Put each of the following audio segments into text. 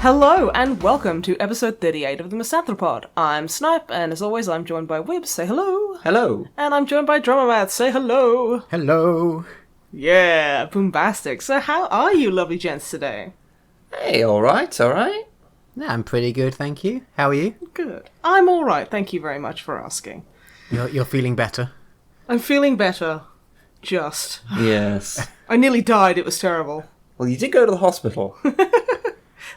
Hello and welcome to episode 38 of the MisanthroPod. I'm Snipe, and as always I'm joined by Wibbs, say hello. Hello. And I'm joined by Drummer Matt, say hello. Hello. Yeah, boombastic. So how are you lovely gents today? Hey, alright. Yeah, I'm pretty good, thank you. How are you? Good. I'm alright, thank you very much for asking. You're feeling better? I'm feeling better. Just. Yes. I nearly died, it was terrible. Well, you did go to the hospital.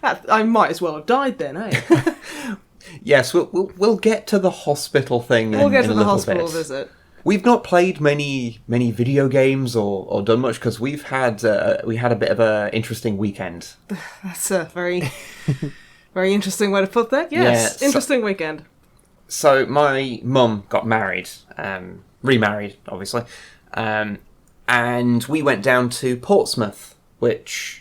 I might as well have died then, eh? Yes, we'll get to the hospital thing We'll get to in a the little hospital bit. visit. We've not played many video games or done much because we had a bit of an interesting weekend. That's a very, very interesting way to put that. Yes, Yeah, interesting weekend. So my mum got married, remarried, obviously, and we went down to Portsmouth, which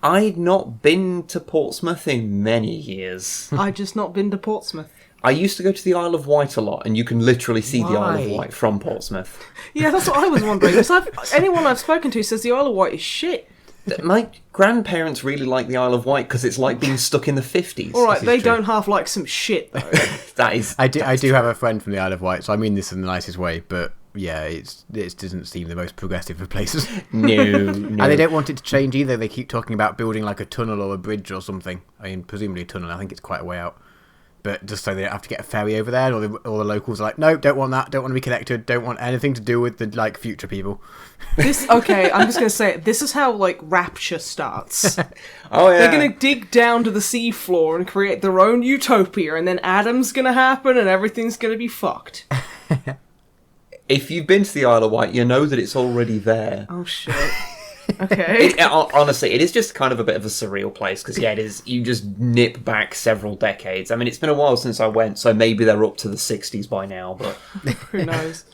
I'd not been to Portsmouth in many years. I'd just not been to Portsmouth. I used to go to the Isle of Wight a lot, and you can literally see the Isle of Why? Wight from Portsmouth. Yeah, that's what I was wondering. Because anyone I've spoken to says the Isle of Wight is shit. My grandparents really like the Isle of Wight because it's like being stuck in the 50s. All right, is they true. don't half like some shit, though. That is... I do have a friend from the Isle of Wight, so I mean this in the nicest way, but yeah, it doesn't seem the most progressive of places. No. And they don't want it to change either. They keep talking about building like a tunnel or a bridge or something. I mean, presumably a tunnel. I think it's quite a way out. But just so they don't have to get a ferry over there, or all the locals are like, no, don't want that, don't want to be connected, don't want anything to do with the like future people. Okay, I'm just going to say it. This is how, like, Rapture starts. Oh, yeah. They're going to dig down to the seafloor and create their own utopia, and then Adam's going to happen and everything's going to be fucked. If you've been to the Isle of Wight, you know that it's already there. Oh, shit. Okay. Honestly, it is just kind of a bit of a surreal place, because, yeah, it is. You just nip back several decades. I mean, it's been a while since I went, so maybe they're up to the 60s by now, but... Who knows?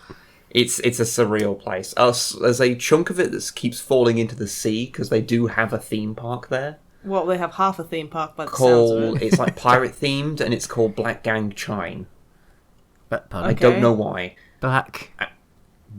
It's a surreal place. There's a chunk of it that keeps falling into the sea, because they do have a theme park there. Well, they have half a theme park by the sounds of it. It's like pirate-themed, and it's called Black Gang Chine. But I Okay. don't know why. Black.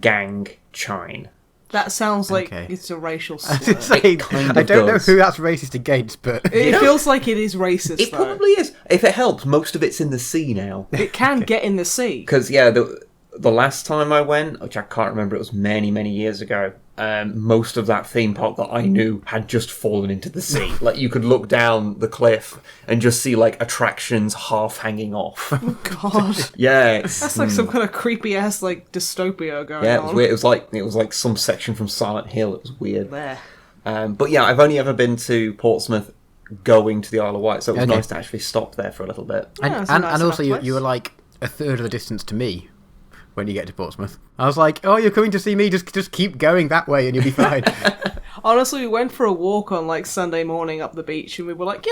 Gang Chine. That sounds like Okay. it's a racial I was slur. just saying, kind of I don't does. know who that's racist against, but It feels like it is racist, It though. probably is. If it helps, most of it's in the sea now. It can get in the sea. Because, yeah, the last time I went, which I can't remember, it was many, many years ago, most of that theme park that I knew had just fallen into the sea. Like, you could look down the cliff and just see, like, attractions half hanging off. God. Yeah, it's... That's like some kind of creepy-ass, like, dystopia going Yeah, it on. was weird. It was like some section from Silent Hill. It was weird. There. But yeah, I've only ever been to Portsmouth going to the Isle of Wight, so it was Okay. nice to actually stop there for a little bit. Yeah, it's a nice and also enough place. you were like a third of the distance to me when you get to Portsmouth. I was like, oh, you're coming to see me, just keep going that way and you'll be fine. Honestly, we went for a walk on, like, Sunday morning up the beach, and we were like,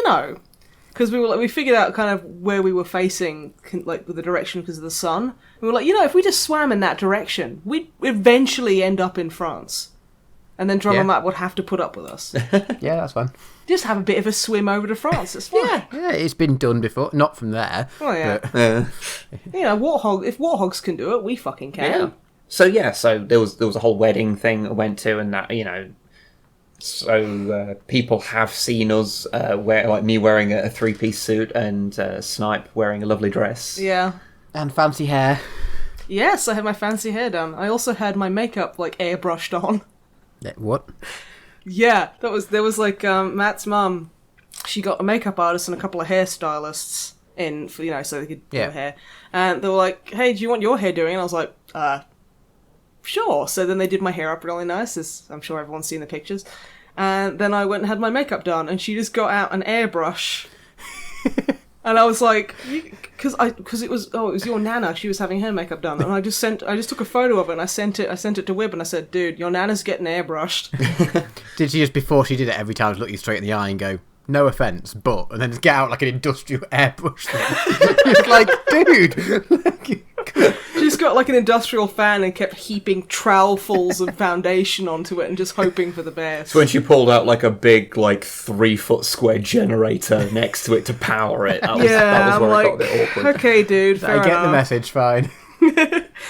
because we figured out kind of where we were facing, like, with the direction because of the sun. We were like, if we just swam in that direction, we'd eventually end up in France. And then Drummer Yeah. Matt would have to put up with us. Yeah, that's fine. Just have a bit of a swim over to France, it's fine. Yeah, it's been done before. Not from there. Oh, yeah. But Yeah. If warthogs can do it, we fucking can. Yeah. So there was a whole wedding thing I went to, and that So people have seen us me wearing a three-piece suit and Snipe wearing a lovely dress. Yeah. and fancy hair. Yes, I had my fancy hair done. I also had my makeup, like, airbrushed on. What? Yeah, there was like, Matt's mum, she got a makeup artist and a couple of hairstylists in, for, so they could do Yeah. her hair. And they were like, hey, do you want your hair doing? And I was like, sure. So then they did my hair up really nice, as I'm sure everyone's seen the pictures. And then I went and had my makeup done, and she just got out an airbrush. And I was like, because it was your nana. She was having her makeup done, and I just took a photo of it and I sent it to Wib, and I said, dude, your nana's getting airbrushed. Did she just, before she did it, every time look you straight in the eye and go, no offence, but, and then just get out like an industrial airbrush thing. It's like, dude. She just got like an industrial fan and kept heaping trowelfuls of foundation onto it and just hoping for the best. So when she pulled out like a big, like 3-foot square generator next to it to power it, that was where it got a bit awkward. Okay, dude, fair I get enough. the message, fine.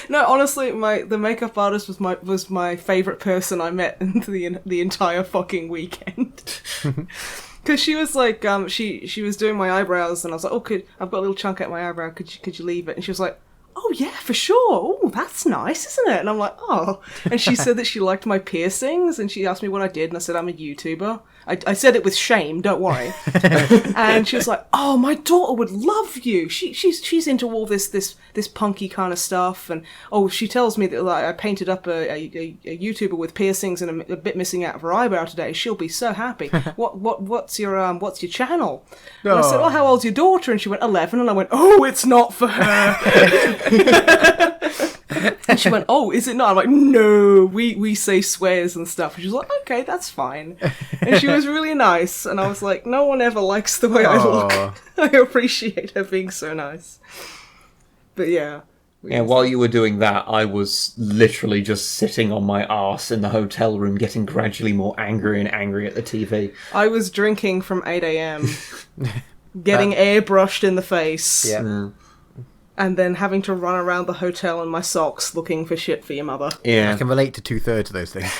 No, honestly, the makeup artist was my favourite person I met in the entire fucking weekend. Because she was like, she was doing my eyebrows, and I was like, oh, I've got a little chunk at my eyebrow, could you leave it? And she was like, oh yeah, for sure. Oh, that's nice, isn't it? And I'm like, oh. And she said that she liked my piercings, and she asked me what I did, and I said I'm a YouTuber. I said it with shame, don't worry. And she was like, oh, my daughter would love you. She's into all this punky kind of stuff. And oh, she tells me that like, I painted up a YouTuber with piercings and a bit missing out of her eyebrow today. She'll be so happy. What's your channel? And I said, oh, how old's your daughter? And she went 11. And I went, oh, it's not for her. And she went, oh, is it not? I'm like, no, we say swears and stuff. And she was like, okay, that's fine. And she was really nice. And I was like, no one ever likes the way I look. I appreciate her being so nice. But yeah. Yeah, while you were doing that, I was literally just sitting on my arse in the hotel room, getting gradually more angry and angry at the TV. I was drinking from 8 a.m, getting airbrushed in the face. Yeah. Mm. And then having to run around the hotel in my socks looking for shit for your mother. Yeah. I can relate to 2/3 of those things.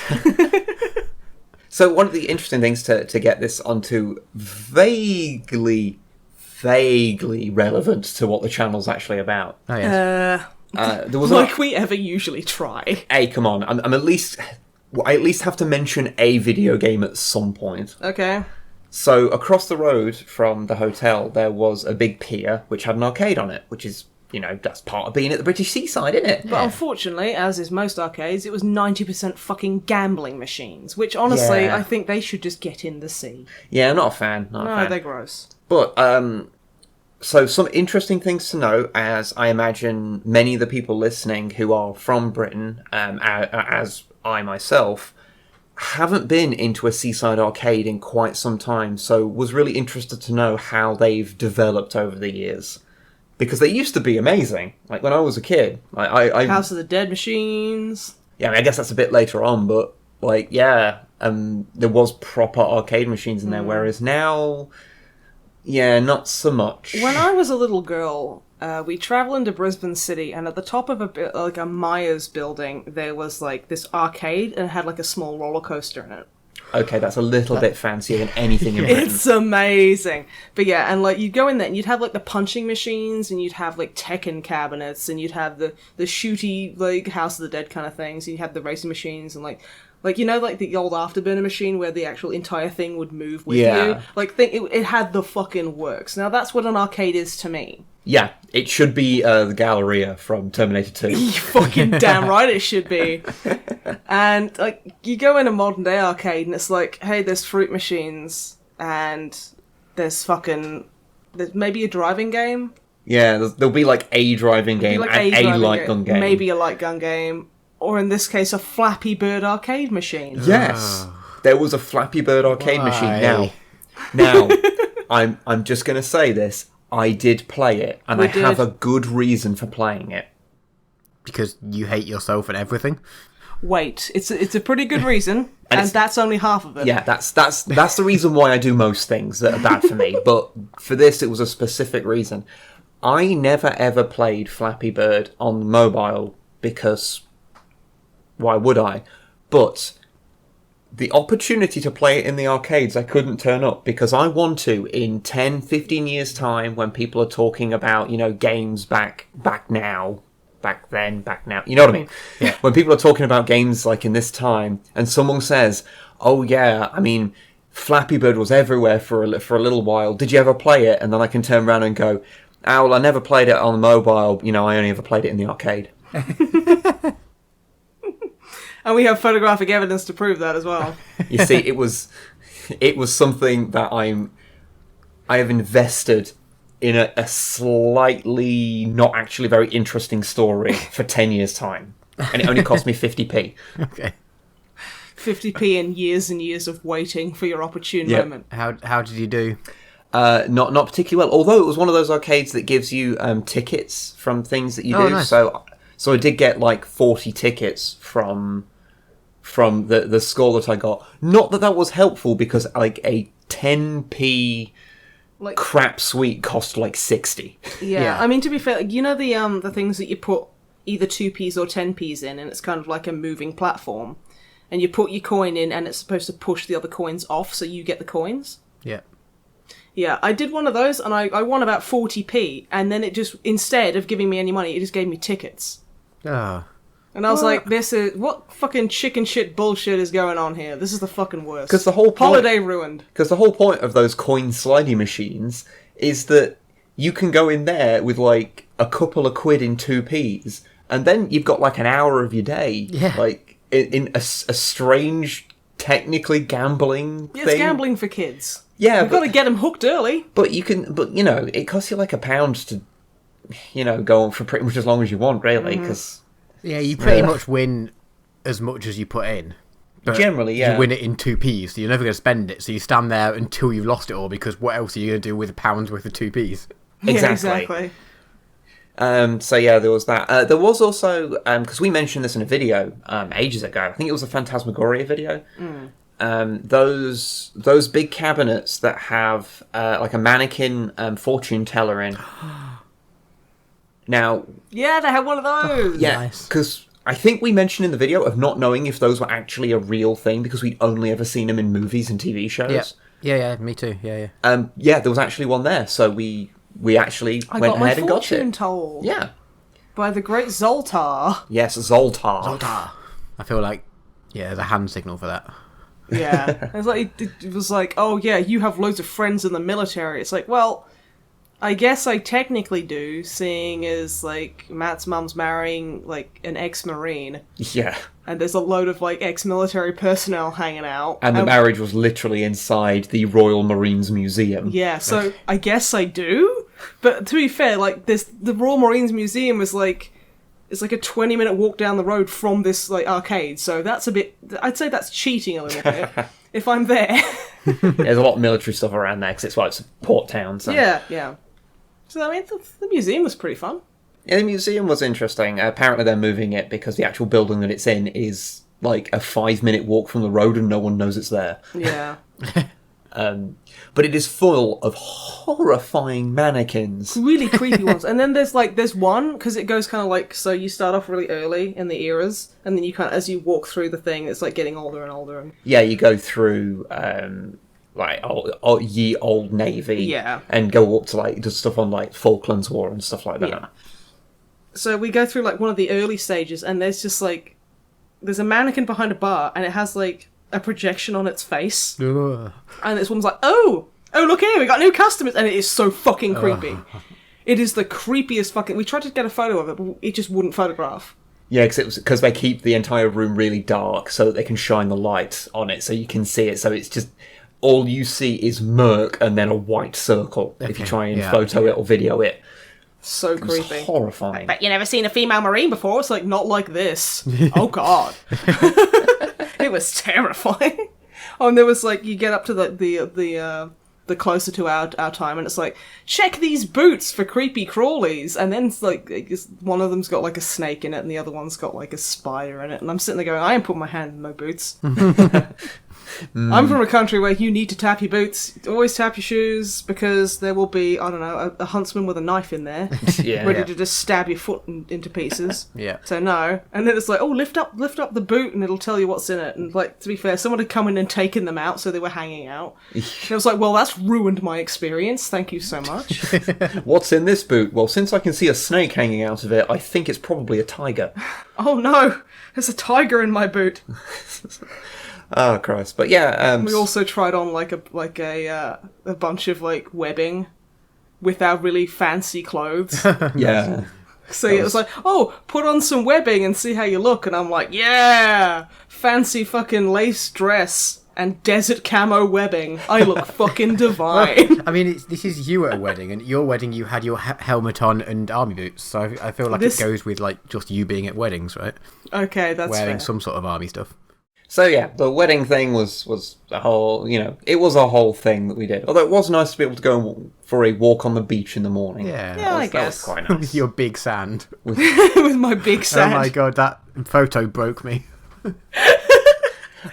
So one of the interesting things to get this onto, vaguely relevant to what the channel's actually about. Oh, yes. There was Like we ever usually try. Hey, come on! I'm at least. Well, I at least have to mention a video game at some point. Okay. So across the road from the hotel, there was a big pier which had an arcade on it, which is, that's part of being at the British seaside, isn't it? But unfortunately, as is most arcades, it was 90% fucking gambling machines, which honestly, Yeah. I think they should just get in the sea. Yeah, I'm not a fan. Not a No, fan. they're gross. But, so some interesting things to know, as I imagine many of the people listening who are from Britain, as I myself, haven't been into a seaside arcade in quite some time, so was really interested to know how they've developed over the years. Because they used to be amazing. Like, when I was a kid, I House of the Dead machines. yeah, I guess that's a bit later on, but, there was proper arcade machines in there, whereas now... Yeah, not so much. When I was a little girl, we travelled into Brisbane City, and at the top of a Myers building, there was like this arcade, and it had like a small roller coaster in it. Okay, that's a little bit fancier than anything in Britain. It's amazing. But yeah, and like you'd go in there, and you'd have like the punching machines, and you'd have like Tekken cabinets, and you'd have the shooty like House of the Dead kind of things, and you'd have the racing machines, and like the old Afterburner machine where the actual entire thing would move with you? Like, it had the fucking works. Now, that's what an arcade is to me. Yeah, it should be the Galleria from Terminator 2. You fucking damn right it should be. And, like, you go in a modern-day arcade, and it's like, hey, there's fruit machines, and there's maybe a driving game? Yeah, there'll be, like, a driving game Like and a light gun game. Maybe a light gun game. Or in this case, a Flappy Bird arcade machine. Yes, there was a Flappy Bird arcade machine. Now, I'm just going to say this. I did play it, and I have a good reason for playing it. Because you hate yourself and everything? Wait, it's a pretty good reason, and that's only half of it. Yeah, that's the reason why I do most things that are bad for me. But for this, it was a specific reason. I never ever played Flappy Bird on mobile because... Why would I? But the opportunity to play it in the arcades, I couldn't turn up because I want to, in 10, 15 years' time, when people are talking about, games back now, back then, back now, you know what I mean? Yeah. When people are talking about games like in this time, and someone says, oh yeah, I mean, Flappy Bird was everywhere for a little while, did you ever play it? And then I can turn around and go, oh, well, I never played it on the mobile, I only ever played it in the arcade. And we have photographic evidence to prove that as well. You see, it was something that I have invested in a slightly not actually very interesting story for 10 years' time. And it only cost me 50p. Okay. 50p and years of waiting for your opportune Yep. moment. How did you do? Not particularly well. Although it was one of those arcades that gives you tickets from things that you do. Nice. So I did get like 40 tickets from the score that I got. Not that was helpful because like a 10p Like, crap suite cost like 60. yeah, I mean, to be fair, you know the things that you put either 2p's or 10p's in, and it's kind of like a moving platform, and you put your coin in, and it's supposed to push the other coins off, so you get the coins. Yeah. Yeah, I did one of those, and I won about 40p, and then it just, instead of giving me any money, it just gave me tickets. Oh. And I was like, what fucking chicken shit bullshit is going on here? This is the fucking worst. Because the whole point, Holiday ruined. Because the whole point of those coin sliding machines is that you can go in there with like a couple of quid in 2p's, and then you've got like an hour of your day, like in a strange, technically gambling Yeah, thing. it's gambling for kids. Yeah, You've got to get them hooked early. But you know, it costs you like £1 to, you know, go on for pretty much as long as you want, really. Because Yeah, you pretty much win as much as you put in. But generally, yeah, you win it in 2p's, so you're never going to spend it. So you stand there until you've lost it all, because what else are you going to do with £1 worth of 2p's? Exactly. Yeah, exactly. So yeah, there was that. There was also because we mentioned this in a video ages ago. I think it was a Phantasmagoria video. Those big cabinets that have like a mannequin fortune teller in. Now, Yeah, they had one of those. yeah, Nice. because I think we mentioned in the video of not knowing if those were actually a real thing because we'd only ever seen them in movies and TV shows. Yeah, me too. Yeah. Yeah, there was actually one there, so we actually I went got my ahead and got fortune it. told. Yeah. By the great Zoltar. Yes, Zoltar. I feel like, there's a hand signal for that. Yeah. It was like, oh yeah, you have loads of friends in the military. It's like, well, I guess I technically do, seeing as, like, Matt's mum's marrying, like, an ex-marine. Yeah. And there's a load of, like, ex-military personnel hanging out. And the marriage was literally inside the Royal Marines Museum. Yeah, so I guess I do. But to be fair, like, the Royal Marines Museum is, like, it's like a 20-minute walk down the road from this, like, arcade. So that's a bit... I'd say that's cheating a little bit. If I'm there. There's a lot of military stuff around there, because it's a port town. So. Yeah. So, I mean, the museum was pretty fun. Yeah, the museum was interesting. Apparently they're moving it because the actual building that it's in is like a 5-minute walk from the road and no one knows it's there. Yeah. But it is full of horrifying mannequins. Really creepy ones. And then there's one, because it goes kind of like, so you start off really early in the eras, and then you kind of, as you walk through the thing, it's like getting older and older. And Yeah, you go through like ye old Navy, Yeah. and go up to like just stuff on like Falklands War and stuff like that. Yeah. So we go through like one of the early stages, and there's just like, there's a mannequin behind a bar, and it has like a projection on its face. Ugh. And this woman's like, oh, look here, we got new customers. And it is so fucking creepy. It is the creepiest fucking... We tried to get a photo of it, but it just wouldn't photograph. Yeah, because they keep the entire room really dark so that they can shine the light on it so you can see it. So it's just... All you see is murk and then a white circle if you try and photo it or video it. So It was creepy. horrifying. Bet you never seen a female marine before. It's like, not like this. Oh, God. It was terrifying. Oh, and there was like, you get up to the closer to our time, and it's like, check these boots for creepy crawlies. And then it's like, one of them's got like a snake in it, and the other one's got like a spider in it. And I'm sitting there going, I ain't putting my hand in my boots. I'm from a country where you need to tap your boots. Always tap your shoes, because there will be, I don't know, a huntsman with a knife in there, ready to just stab your foot into pieces. Yeah. So no. And then it's like, oh, lift up the boot, and it'll tell you what's in it. And like, to be fair, someone had come in and taken them out, so they were hanging out. And I was like, well, that's ruined my experience. Thank you so much. What's in this boot? Well, since I can see a snake hanging out of it, I think it's probably a tiger. Oh no, there's a tiger in my boot. Oh Christ! But yeah, We also tried on like a bunch of like webbing with our really fancy clothes. yeah. So it was like, oh, put on some webbing and see how you look. And I'm like, yeah, fancy fucking lace dress and desert camo webbing. I look fucking divine. I mean, this is you at a wedding, and at your wedding you had your helmet on and army boots, so I feel like it goes with like just you being at weddings, right? Okay, that's Wearing fair. some sort of army stuff. So yeah, the wedding thing was a whole, it was a whole thing that we did. Although it was nice to be able to go for a walk on the beach in the morning. Yeah. Yeah, I That was guess. quite nice. With your big sand. With my big sand. Oh my god, that photo broke me.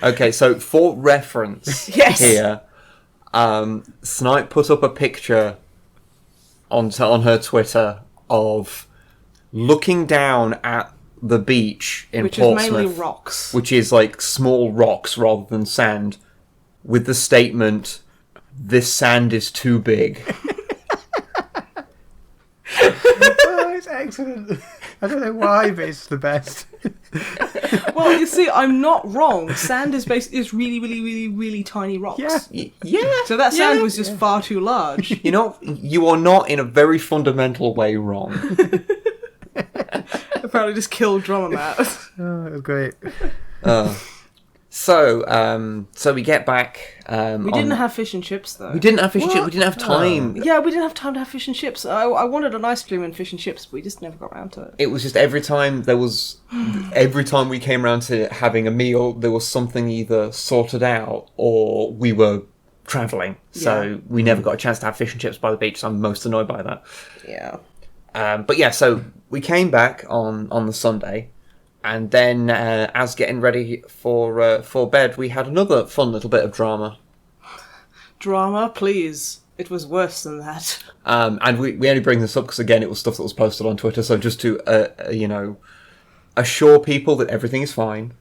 Okay, so for reference Yes. here, Snipe put up a picture on her Twitter of looking down at the beach in Which Portsmouth, is mainly rocks. which is like small rocks rather than sand, with the statement, "This sand is too big." Oh, it's excellent. I don't know why, but it's the best. Well, you see, I'm not wrong. Sand is really, really, really, really tiny rocks. Yeah. Yeah. So that sand was just far too large. You are not in a very fundamental way wrong. Apparently just killed Drummer Matt. Oh, it was great. So we get back. We didn't have fish and chips, though. We didn't have fish and chips. We didn't have time. Yeah, we didn't have time to have fish and chips. I wanted an ice cream and fish and chips, but we just never got around to it. It was just every time we came around to having a meal, there was something either sorted out or we were travelling. So we never got a chance to have fish and chips by the beach. So I'm most annoyed by that. Yeah. But yeah, so we came back on the Sunday, and then as getting ready for bed, we had another fun little bit of drama. Drama, please. It was worse than that. And we only bring this up because, again, it was stuff that was posted on Twitter, so just to, assure people that everything is fine.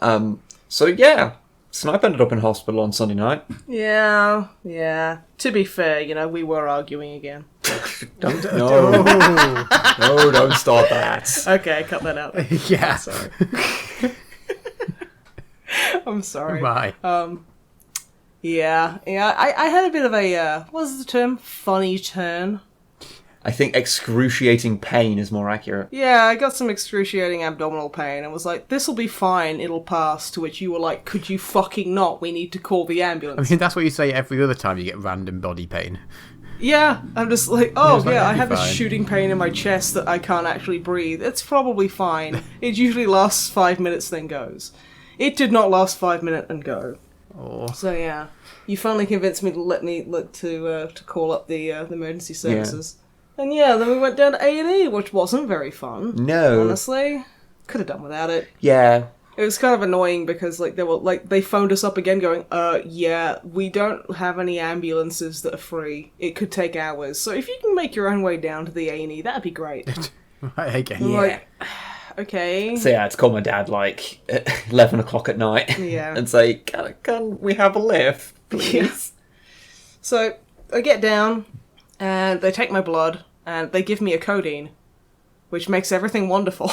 So yeah, Snipe ended up in hospital on Sunday night. Yeah. To be fair, we were arguing again. Don't start that. Okay, cut that out. Yeah. Sorry. I'm sorry. Bye. Yeah. I had a bit of a, what's the term? Funny turn. I think excruciating pain is more accurate. Yeah, I got some excruciating abdominal pain and was like, this'll be fine, it'll pass, to which you were like, could you fucking not? We need to call the ambulance. I mean, that's what you say every other time you get random body pain. Yeah, I'm just like, it's like, I that'd be have this fine. shooting pain in my chest that I can't actually breathe. It's probably fine. It usually lasts 5 minutes, then goes. It did not last 5 minutes and go. Oh. So yeah, you finally convinced me to call up the emergency services. And yeah, then we went down to A&E, which wasn't very fun. No. Honestly, could have done without it. Yeah. It was kind of annoying because they phoned us up again going, yeah, we don't have any ambulances that are free. It could take hours. So if you can make your own way down to the A&E, that'd be great. Right, again. I'm Yeah. like, okay. So yeah, I had to call my dad like at 11 o'clock at night Yeah. and say, can we have a lift, please? So I get down and they take my blood and they give me a codeine, which makes everything wonderful.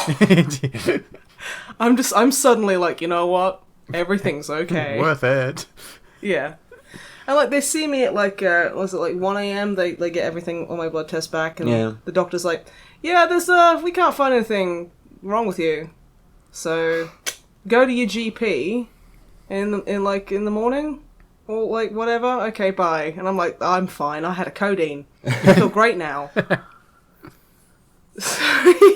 I'm suddenly like, you know what? Everything's okay. Worth it. Yeah. And they see me at 1 a.m. They get everything, all my blood tests back, and Yeah. the doctor's like, yeah, there's we can't find anything wrong with you. So go to your GP in the morning or whatever. Okay, bye. And I'm like, I'm fine. I had a codeine. I feel great now. So,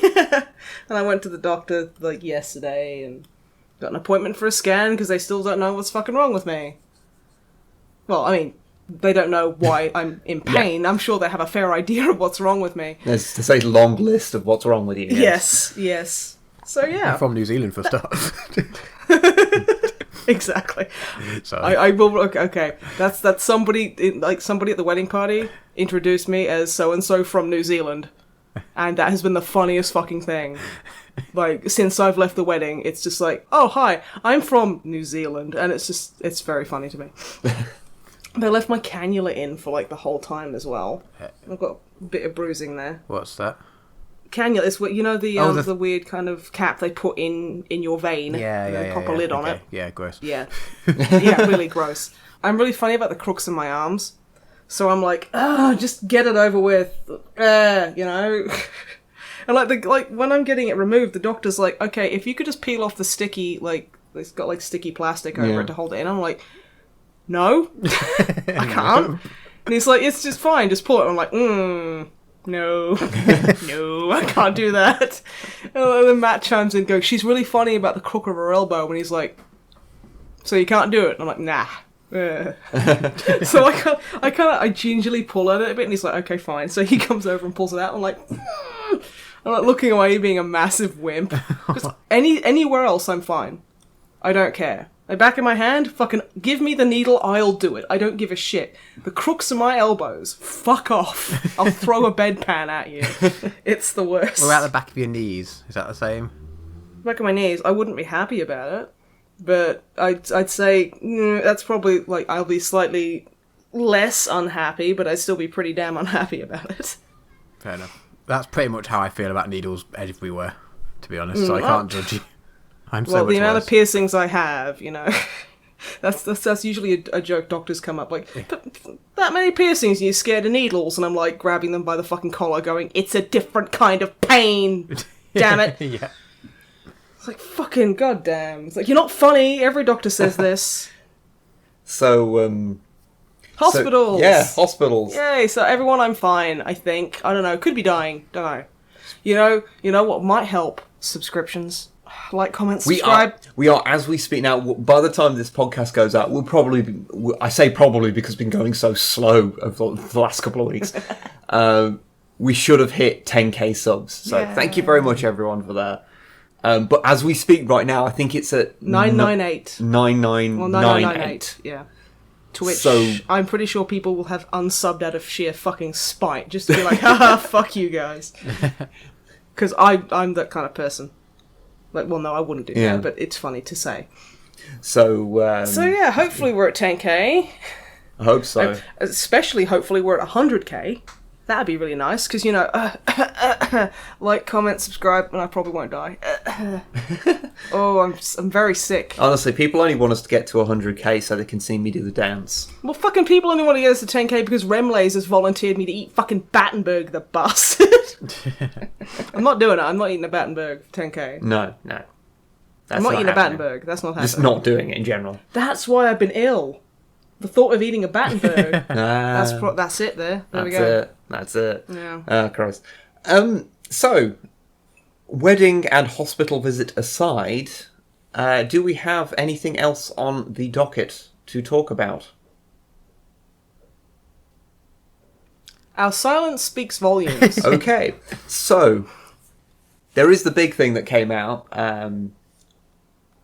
yeah. And I went to the doctor yesterday and got an appointment for a scan because they still don't know what's fucking wrong with me. Well, I mean, they don't know why I'm in pain. I'm sure they have a fair idea of what's wrong with me. There's a long list of what's wrong with you. Yes. So yeah. I'm from New Zealand for stuff. Exactly. Sorry. I will. Okay, that's somebody somebody at the wedding party introduced me as so and so from New Zealand, and that has been the funniest fucking thing. Since I've left the wedding, it's just like, oh hi, I'm from New Zealand, and it's very funny to me. They left my cannula in for the whole time as well. I've got a bit of bruising there. What's that? Cannula is what the weird kind of cap they put in your vein. Yeah. Pop a lid on it. Yeah, gross. Yeah. Yeah, really gross. I'm really funny about the crooks in my arms. So I'm like, just get it over with. And when I'm getting it removed, the doctor's like, okay, if you could just peel off the sticky, it's got sticky plastic over it to hold it in. I'm like, no, I can't. And he's like, it's just fine, just pull it. I'm like, no, no, I can't do that. And then Matt chimes in and goes, she's really funny about the crook of her elbow. And he's like, so you can't do it. And I'm like, nah. So I gingerly pull at it a bit, and he's like, okay, fine. So he comes over and pulls it out. I'm like looking away, being a massive wimp. Because anywhere else, I'm fine. I don't care. Like, back in my hand, fucking give me the needle, I'll do it. I don't give a shit. The crooks of my elbows, fuck off. I'll throw a bedpan at you. It's the worst. What about the back of your knees? Is that the same? Back of my knees, I wouldn't be happy about it. But I'd say that's probably, like, I'll be slightly less unhappy, but I'd still be pretty damn unhappy about it. Fair enough. That's pretty much how I feel about needles everywhere, to be honest, so I can't judge you. I'm so well, much the amount worse. of piercings I have, you know, that's usually a joke doctors come up like, but that many piercings and you're scared of needles, and I'm like grabbing them by the fucking collar going, it's a different kind of pain, damn it. Yeah. It's like, fucking goddamn. It's like, you're not funny, every doctor says this. So, Hospitals! yeah, hospitals. Yay, so everyone I'm fine, I think. I don't know, could be dying, don't know. You know what might help? Subscriptions. Like, comment, subscribe. We are, as we speak now, by the time this podcast goes out, we'll probably be, I say probably because it's been going so slow over the last couple of weeks. We should have hit 10k subs. So thank you very much, everyone, for that. But as we speak right now, I think it's at 998. 9998. Yeah. To which So, I'm pretty sure people will have unsubbed out of sheer fucking spite, just to be like, haha, fuck you guys. Because I'm that kind of person. Like, well, no, I wouldn't do that, but it's funny to say. So yeah, hopefully we're at 10k. I hope so. Especially, hopefully, we're at 100k. That'd be really nice, because, you know, like, comment, subscribe, and I probably won't die. I'm very sick. Honestly, people only want us to get to 100k so they can see me do the dance. Well, fucking people only want to get us to 10k because Remlays has volunteered me to eat fucking Battenberg, the bastard. I'm not doing it. I'm not eating a Battenberg for 10k. No. I'm not eating a Battenberg. That's not happening. Just not doing it in general. That's why I've been ill. The thought of eating a Battenberg. That's it there. There we go. That's it. Yeah. Oh, Christ. So, wedding and hospital visit aside, do we have anything else on the docket to talk about? Our silence speaks volumes. Okay, so there is the big thing that came out.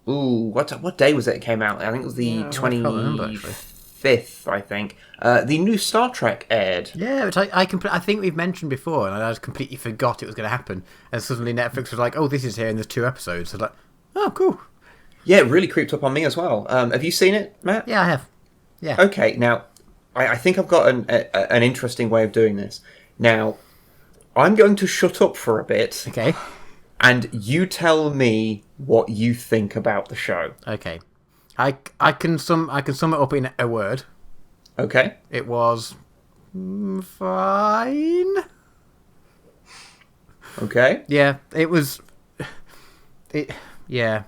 What day was it came out? I think it was the 25th, I think. The new Star Trek aired. Yeah, which I think we've mentioned before, and I just completely forgot it was going to happen. And suddenly Netflix was like, oh, this is here, and there's 2 episodes. So I was like, oh, cool. Yeah, it really creeped up on me as well. Have you seen it, Matt? Yeah, I have. Yeah. Okay, now, I think I've got an interesting way of doing this. Now, I'm going to shut up for a bit. Okay. And you tell me what you think about the show. Okay. I can sum it up in a word. Okay. It was fine. Okay. Yeah, it was. Yeah.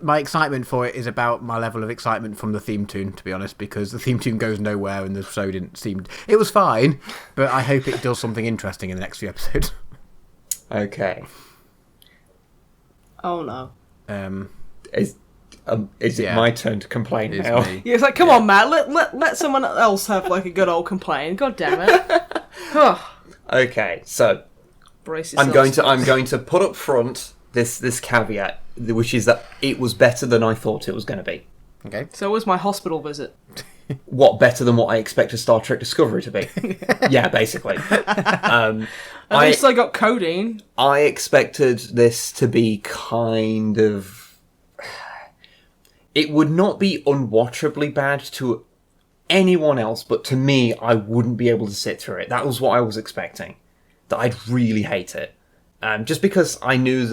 My excitement for it is about my level of excitement from the theme tune, to be honest, because the theme tune goes nowhere and the show didn't seem. It was fine, but I hope it does something interesting in the next few episodes. Okay. Oh no. Is it my turn to complain now? Me. Yeah, it's like, come on, Matt, let someone else have like a good old complaint. God damn it. Okay, so Brace I'm yourselves. going to put up front this caveat, which is that it was better than I thought it was going to be. Okay. So was my hospital visit. What, better than what I expected Star Trek Discovery to be? Yeah, basically. At least I got codeine. I expected this to be kind of... It would not be unwatchably bad to anyone else, but to me, I wouldn't be able to sit through it. That was what I was expecting. That I'd really hate it. Just because I knew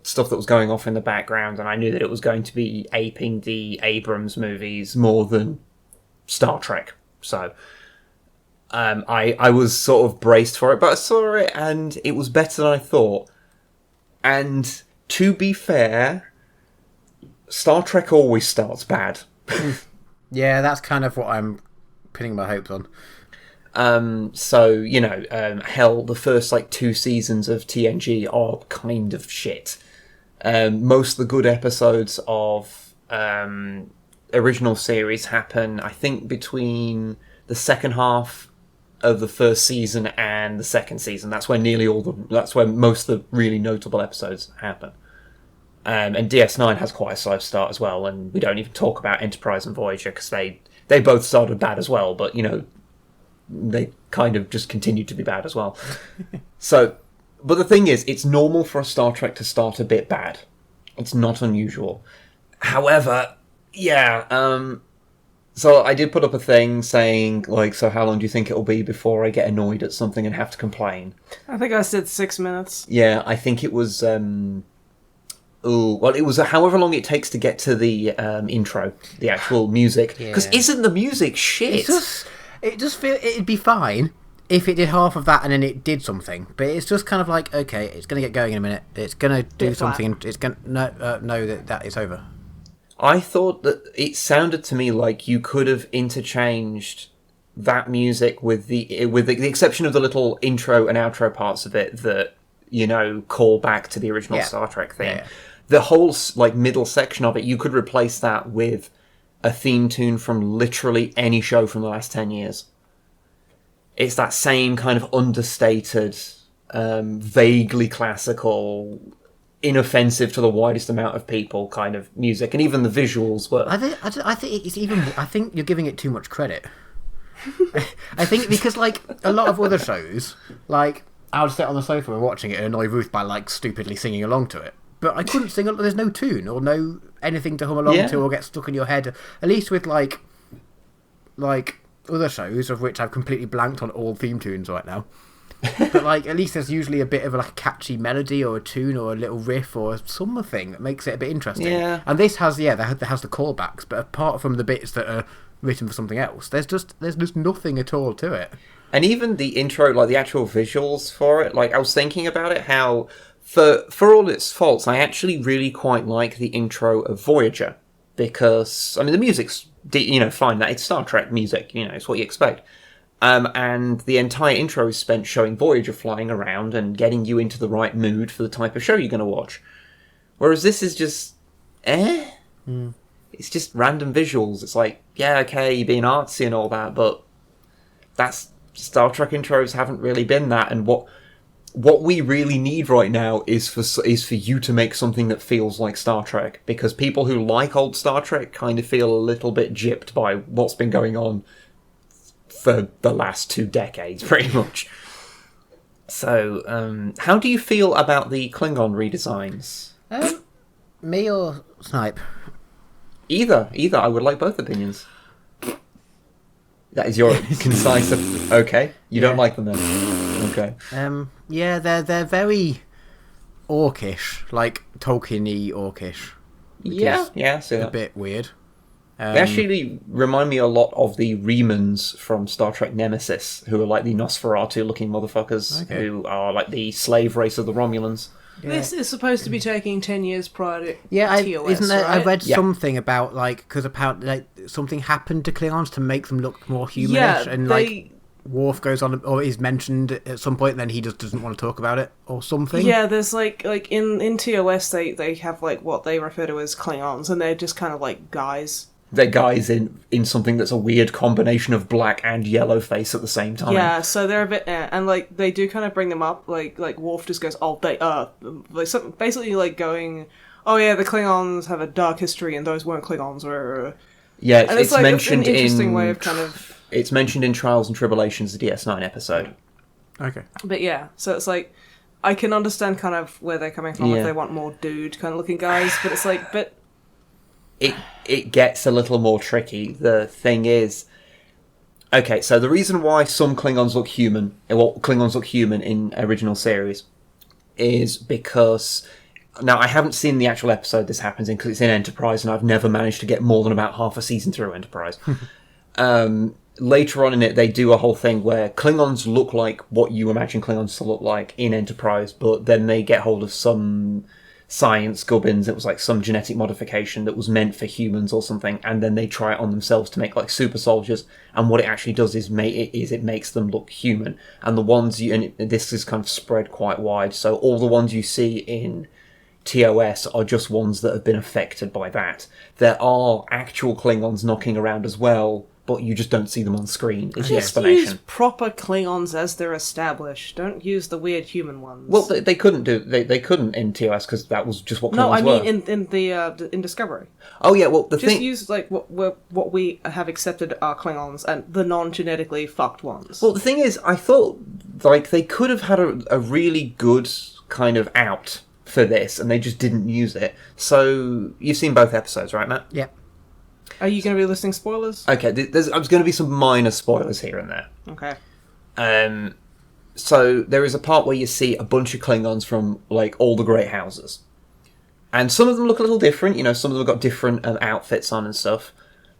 stuff that was going off in the background, and I knew that it was going to be aping the Abrams movies more than Star Trek. So I was sort of braced for it, but I saw it and it was better than I thought. And to be fair, Star Trek always starts bad. Yeah, that's kind of what I'm pinning my hopes on. So, hell, the first 2 seasons of TNG are kind of shit. Most of the good episodes of original series happen, I think, between the second half of the first season and the second season. That's where that's where most of the really notable episodes happen. And DS9 has quite a slow start as well, and we don't even talk about Enterprise and Voyager because they both started bad as well, but they kind of just continued to be bad as well. But the thing is, it's normal for a Star Trek to start a bit bad. It's not unusual. However, so I did put up a thing saying, so how long do you think it'll be before I get annoyed at something and have to complain? I think I said 6 minutes. Yeah, I think it was... it was however long it takes to get to the intro, the actual music. Because isn't the music shit? It just feel it'd be fine if it did half of that and then it did something. But it's just kind of like, okay, it's going to get going in a minute. It's going to do something. And it's going that is over. I thought that it sounded to me like you could have interchanged that music with the exception of the little intro and outro parts of it that call back to the original Star Trek theme. Yeah. The whole middle section of it, you could replace that with a theme tune from literally any show from the last 10 years. It's that same kind of understated, vaguely classical, inoffensive to the widest amount of people kind of music, and even the visuals were. I think you're giving it too much credit. I think because a lot of other shows, I would sit on the sofa and watching it and annoy Ruth by stupidly singing along to it. But I couldn't sing. There's no tune or no anything to hum along to or get stuck in your head. At least with like other shows, of which I've completely blanked on all theme tunes right now. But at least there's usually a bit of a catchy melody or a tune or a little riff or something that makes it a bit interesting. Yeah. And this has there has the callbacks, but apart from the bits that are written for something else, there's just nothing at all to it. And even the intro, the actual visuals for it, I was thinking about it, how for all its faults, I actually really quite like the intro of Voyager, because the music's fine. That it's Star Trek music, it's what you expect. And the entire intro is spent showing Voyager flying around and getting you into the right mood for the type of show you're going to watch. Whereas this is just, It's just random visuals. It's okay, you're being artsy and all that, but that's Star Trek intros haven't really been that. And what we really need right now is for you to make something that feels like Star Trek, because people who like old Star Trek kind of feel a little bit gypped by what's been going on for the last 2 decades, pretty much. So, how do you feel about the Klingon redesigns? Me or Snipe? Either. I would like both opinions. That is your concise... Okay. You don't like them then? Okay. Yeah, they're very orcish, Tolkien-y orcish. Yeah, so a bit weird. They actually remind me a lot of the Remans from Star Trek Nemesis, who are the Nosferatu-looking motherfuckers, who are the slave race of the Romulans. Yeah. This is supposed to be taking 10 years prior to TOS, isn't there? right? I read something about because apparently something happened to Klingons to make them look more humanish, and Worf goes on or is mentioned at some point, and then he just doesn't want to talk about it or something. Yeah, there's in TOS they have what they refer to as Klingons, and they're just kind of guys. They're guys in something that's a weird combination of black and yellow face at the same time. Yeah, so they're a bit, and they do kind of bring them up. Like Worf just goes, "Oh, they basically going, oh yeah, the Klingons have a dark history, and those weren't Klingons." Or yeah, and it's mentioned an interesting way of kind of. It's mentioned in Trials and Tribulations, the DS9 episode. Okay, but yeah, so it's I can understand kind of where they're coming from if they want more dude kind of looking guys, but it's but. It gets a little more tricky. The thing is, okay, so the reason why some Klingons look human, Klingons look human in original series, is because now I haven't seen the actual episode this happens in because it's in Enterprise, and I've never managed to get more than about half a season through Enterprise. Later on in it, they do a whole thing where Klingons look like what you imagine Klingons to look like in Enterprise, but then they get hold of some science gubbins. It was some genetic modification that was meant for humans or something, and then they try it on themselves to make super soldiers, and what it actually does is it makes them look human. And the ones this is kind of spread quite wide, so all the ones you see in TOS are just ones that have been affected by that. There are actual Klingons knocking around as well, but you just don't see them on screen. It's the Just explanation. use proper Klingons as they're established. Don't use the weird human ones. Well, they couldn't do they couldn't in TOS because that was just what Klingons no, I were. mean in Discovery. Oh yeah, well the Just thing. use like what we have accepted are Klingons and the non-genetically fucked ones. Well, the thing is, I thought like they could have had a really good kind of out for this, and they just didn't use it. So you've seen both episodes, right, Matt? Yeah. Are you going to be listing spoilers? Okay, there's going to be some minor spoilers here and there. Okay. So there is a part where you see a bunch of Klingons from like all the great houses, and some of them look a little different. You know, some of them have got different outfits on and stuff,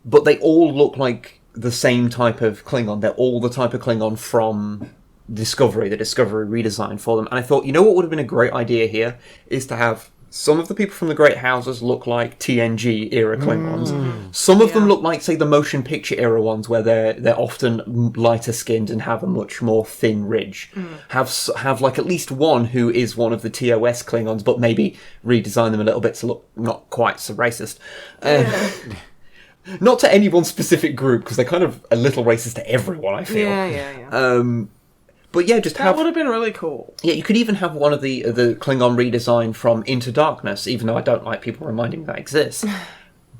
but they all look like the same type of Klingon. They're all the type of Klingon from Discovery, the Discovery redesign for them. And I thought, you know what would have been a great idea here is to have some of the people from the Great Houses look like TNG era Klingons. Some of them look like, say, the motion picture era ones, where they're often lighter skinned and have a much more thin ridge. Have like at least one who is one of the TOS Klingons, but maybe redesign them a little bit to look not quite so racist. Not to any one specific group, because they're kind of a little racist to everyone, I feel. Yeah. But yeah, just That would have been really cool. Yeah, you could even have one of the Klingon redesign from Into Darkness, even though I don't like people reminding me that exists.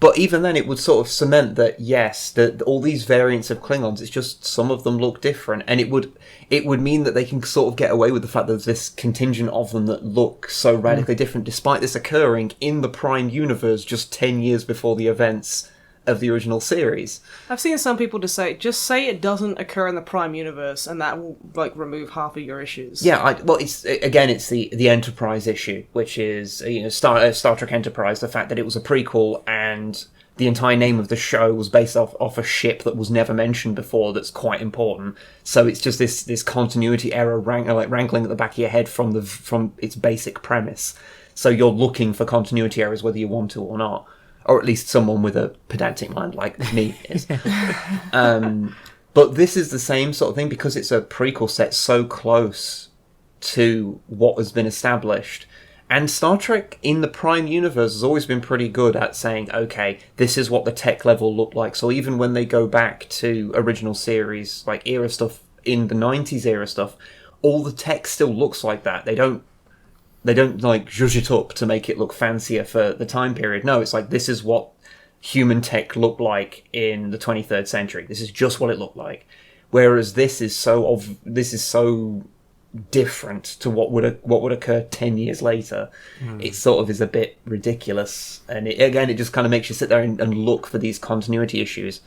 But even then, it would sort of cement that, yes, that all these variants of Klingons, it's just some of them look different. And it would mean that they can sort of get away with the fact that there's this contingent of them that look so radically different, despite this occurring in the Prime Universe just 10 years before the events of the original series. I've seen some people just say it doesn't occur in the Prime Universe, and that will like remove half of your issues. Yeah, it's the Enterprise issue, which is Star Trek Enterprise. The fact that it was a prequel and the entire name of the show was based off a ship that was never mentioned before. That's quite important. So it's just this continuity error rankling at the back of your head from its basic premise. So you're looking for continuity errors whether you want to or not. Or at least someone with a pedantic mind like me is. But this is the same sort of thing because it's a prequel set so close to what has been established. And Star Trek in the Prime Universe has always been pretty good at saying, okay, this is what the tech level looked like. So even when they go back to original series, like era stuff, in the 90s era stuff, all the tech still looks like that. They don't like zhuzh it up to make it look fancier for the time period. No, it's like this is what human tech looked like in the 23rd century. This is just what it looked like. Whereas this is so different to what would occur 10 years later. It sort of is a bit ridiculous, and it just kind of makes you sit there and look for these continuity issues,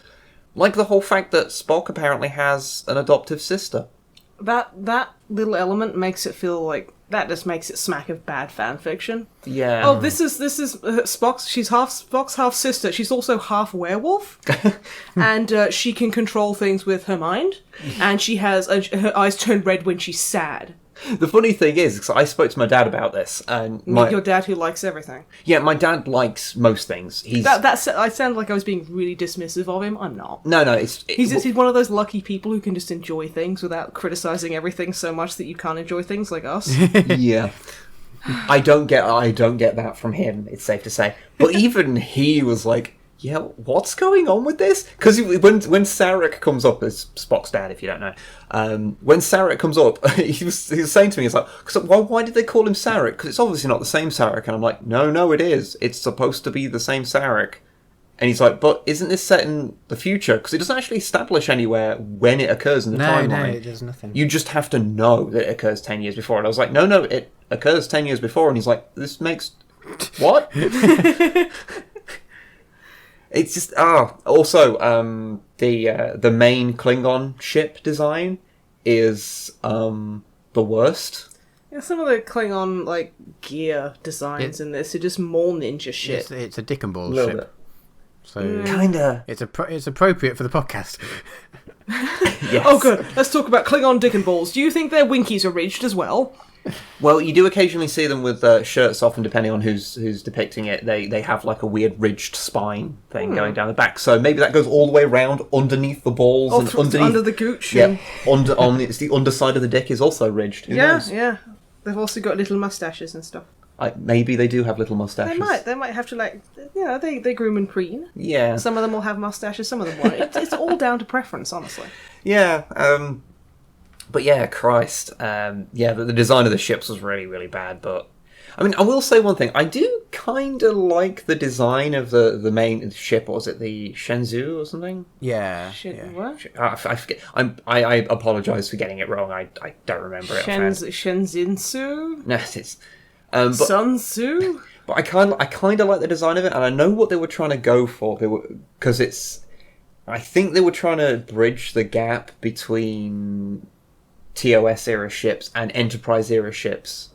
like the whole fact that Spock apparently has an adoptive sister. That little element makes it feel like that just makes it smack of bad fan fiction. Yeah. Oh, this is Spock's. She's Spock's half sister. She's also half werewolf, and she can control things with her mind. And she has her eyes turn red when she's sad. The funny thing is, 'cause I spoke to my dad about this, and Your dad who likes everything. Yeah, my dad likes most things. I sound like I was being really dismissive of him. I'm not. No, He's one of those lucky people who can just enjoy things without criticizing everything so much that you can't enjoy things like us. Yeah. I don't get that from him, it's safe to say. But even he was like, yeah, what's going on with this? Because when Sarek comes up, as Spock's dad, if you don't know, when Sarek comes up, he was saying to me, he's like, why did they call him Sarek? Because it's obviously not the same Sarek. And I'm like, no, it is. It's supposed to be the same Sarek. And he's like, but isn't this set in the future? Because it doesn't actually establish anywhere when it occurs in the timeline. No, there's nothing. You just have to know that it occurs 10 years before. And I was like, no, it occurs 10 years before. And he's like, this makes... What? It's just... Also, the main Klingon ship design is the worst. Yeah, some of the Klingon gear designs in this are just more ninja shit. It's a dick and balls Little ship. bit. So Kinda. it's appropriate for the podcast. Yes. Oh, good. Let's talk about Klingon dick and balls. Do you think their winkies are ridged as well? Well, you do occasionally see them with shirts off, and depending on who's depicting it, they have like a weird ridged spine thing going down the back. So maybe that goes all the way around underneath the balls and underneath under the gooch. Yeah, it's the underside of the dick is also ridged. Who knows? Yeah. They've also got little mustaches and stuff. Maybe they do have little mustaches. They might have to, like, you know, they groom and preen. Yeah. Some of them will have mustaches, some of them won't. It's all down to preference, honestly. Yeah. But yeah, Christ. Yeah, the design of the ships was really, really bad. But I mean, I will say one thing. I do kind of like the design of the main ship. What was it, the Shenzhou or something? Yeah. Shit, yeah. what? I forget. I apologize for getting it wrong. I don't remember it. Shenzinsu? No, it's. But, Sun Tzu? but I kind of like the design of it, and I know what they were trying to go for. Because it's. I think they were trying to bridge the gap between TOS era ships and Enterprise era ships.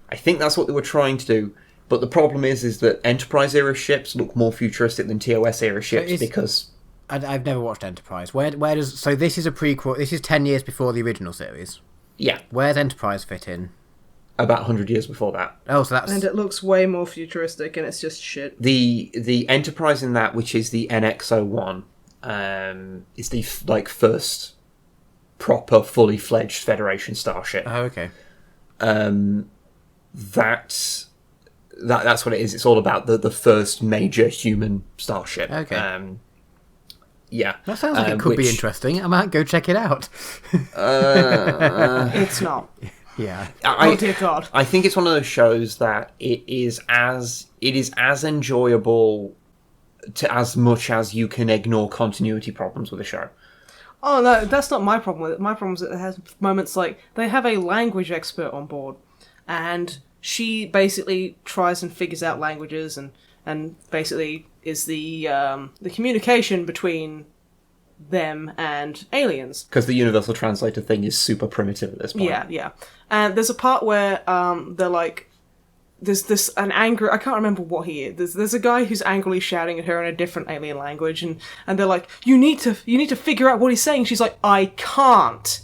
I think that's what they were trying to do. But the problem is that Enterprise era ships look more futuristic than TOS era ships because I've never watched Enterprise. Where does so this is a prequel? This is 10 years before the original series. yeah, Where's Enterprise fit in? about 100 years before that. Oh, so that's And it looks way more futuristic, and it's just shit. The Enterprise in that, which is the NX-01, is the first proper, fully fledged Federation starship. oh, okay. That's what it is. It's all about the first major human starship. Okay. Yeah. That sounds like it could be interesting. I might go check it out. It's not. Yeah. Oh dear God. I think it's one of those shows that it is as enjoyable to as much as you can ignore continuity problems with a show. Oh no, that's not my problem with it. My problem is that it has moments like they have a language expert on board, and she basically tries and figures out languages and basically is the communication between them and aliens. Because the universal translator thing is super primitive at this point. Yeah. And there's a part where they're like, there's an angry, I can't remember what he is. There's a guy who's angrily shouting at her in a different alien language, and they're like, you need to figure out what he's saying. She's like, I can't.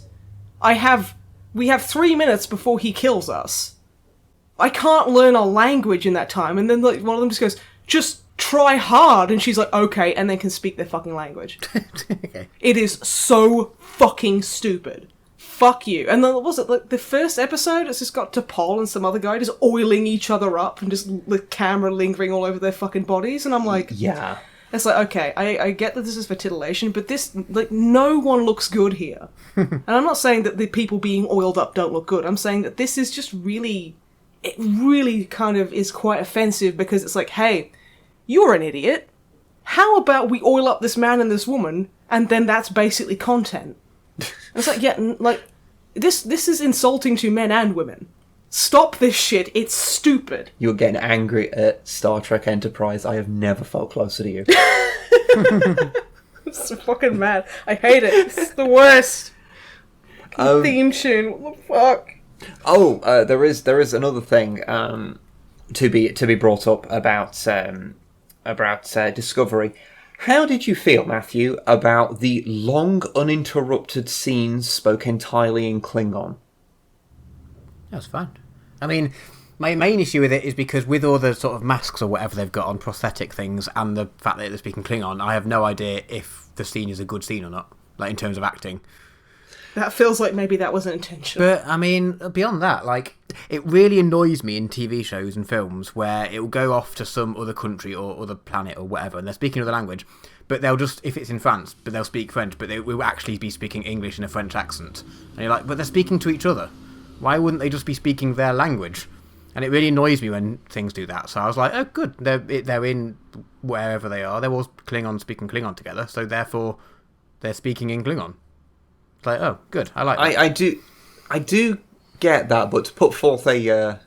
We have 3 minutes before he kills us. I can't learn a language in that time. And then like one of them just goes, just try hard. And she's like, okay, and then can speak their fucking language. Okay. It is so fucking stupid. Fuck you. And then, was it like the first episode? It's just got T'Pol and some other guy just oiling each other up and just the camera lingering all over their fucking bodies. And I'm like, Yeah. it's like, okay, I get that this is for titillation, but this, like, no one looks good here. And I'm not saying that the people being oiled up don't look good. I'm saying that this is just really, it really kind of is quite offensive because it's like, hey, you're an idiot. How about we oil up this man and this woman, and then that's basically content? It's like, yeah, like, this is insulting to men and women. Stop this shit, it's stupid. You were getting angry at Star Trek Enterprise. I have never felt closer to you. I'm so fucking mad. I hate it. It's the worst. Theme tune. What the fuck? Oh, there is another thing to be brought up about Discovery. How did you feel, Matthew, about the long, uninterrupted scenes spoke entirely in Klingon? That was fun. I mean, my main issue with it is because with all the sort of masks or whatever they've got on, prosthetic things, and the fact that they're speaking Klingon, I have no idea if the scene is a good scene or not, like in terms of acting. That feels like maybe that wasn't intentional. But, I mean, beyond that, like, it really annoys me in TV shows and films where it will go off to some other country or other planet or whatever, and they're speaking another language, but they'll just, if it's in France, but they'll speak French, but they will actually be speaking English in a French accent. And you're like, but they're speaking to each other. Why wouldn't they just be speaking their language? And it really annoys me when things do that. So I was like, oh, good. They're in wherever they are. They're all Klingon speaking Klingon together, so therefore they're speaking in Klingon. It's like, oh, good. I like that. I do get that, but to put forth a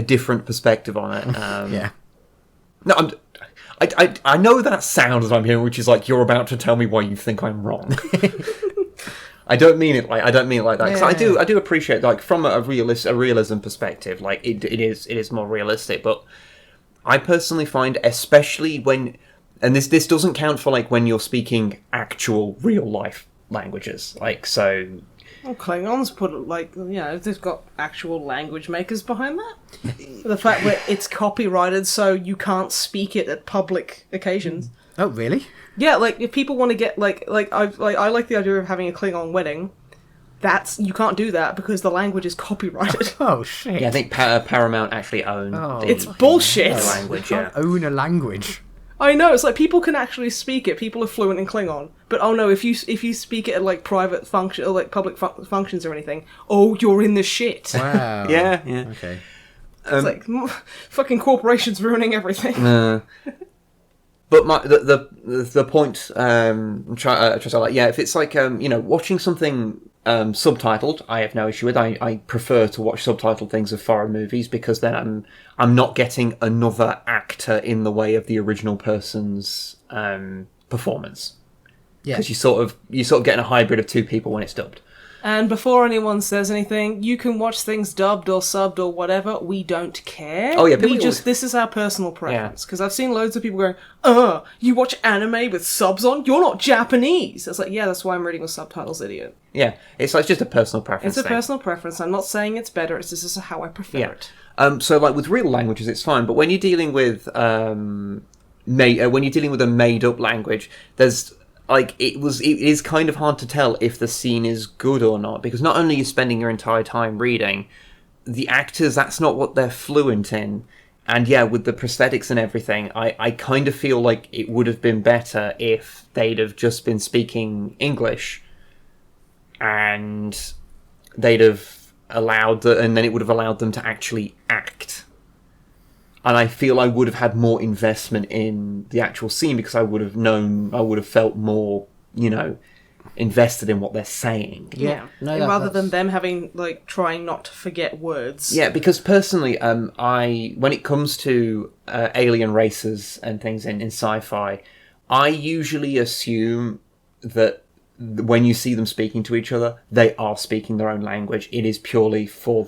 different perspective on it. Yeah. No, I know that sound that I'm hearing, which is like you're about to tell me why you think I'm wrong. I don't mean it like that because I do appreciate, like, from a realism perspective, like it is more realistic. But I personally find, especially when, and this doesn't count for like when you're speaking actual real life languages, like, so. Well, Klingons put, like, you know, they've got actual language makers behind that. The fact that it's copyrighted, so you can't speak it at public occasions. Oh, really? Yeah, like, if people want to get, like I like the idea of having a Klingon wedding, you can't do that because the language is copyrighted. Oh shit! Yeah, I think Paramount actually own. It's bullshit. The language. Yeah. Own a language. I know, it's like people can actually speak it. People are fluent in Klingon, but oh no, if you speak it at like private function or like public functions or anything, oh, you're in the shit. Wow. Yeah. Okay. It's like fucking corporations ruining everything. But the point I'm trying to like, if it's like watching something subtitled, I have no issue with. I prefer to watch subtitled things of foreign movies because then I'm not getting another actor in the way of the original person's performance. Yeah, because you sort of getting a hybrid of two people when it's dubbed. And before anyone says anything, you can watch things dubbed or subbed or whatever. We don't care. Oh yeah, this is our personal preference. Because I've seen loads of people going, you watch anime with subs on? You're not Japanese. It's like, yeah, that's why I'm reading with subtitles, idiot. Yeah, it's like just a personal preference. It's a personal preference. I'm not saying it's better. It's just this is how I prefer it. So like with real languages, it's fine. But when you're dealing with when you're dealing with a made-up language, there's like it is kind of hard to tell if the scene is good or not, because not only are you spending your entire time reading, the actors, that's not what they're fluent in. And yeah, with the prosthetics and everything, I kind of feel like it would have been better if they'd have just been speaking English and they'd have and then it would have allowed them to actually act. And I feel I would have had more investment in the actual scene because I would have felt more, invested in what they're saying. Yeah. No, rather than them having, like, trying not to forget words. Yeah, because personally, when it comes to alien races and things in sci-fi, I usually assume that when you see them speaking to each other, they are speaking their own language. It is purely for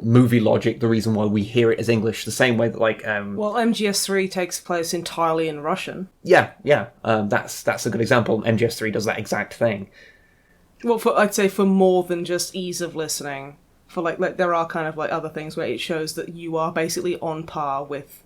movie logic, the reason why we hear it as English, the same way that well, MGS3 takes place entirely in Russian. Yeah. That's a good example. MGS3 does that exact thing. Well, I'd say for more than just ease of listening. For like there are kind of like other things where it shows that you are basically on par with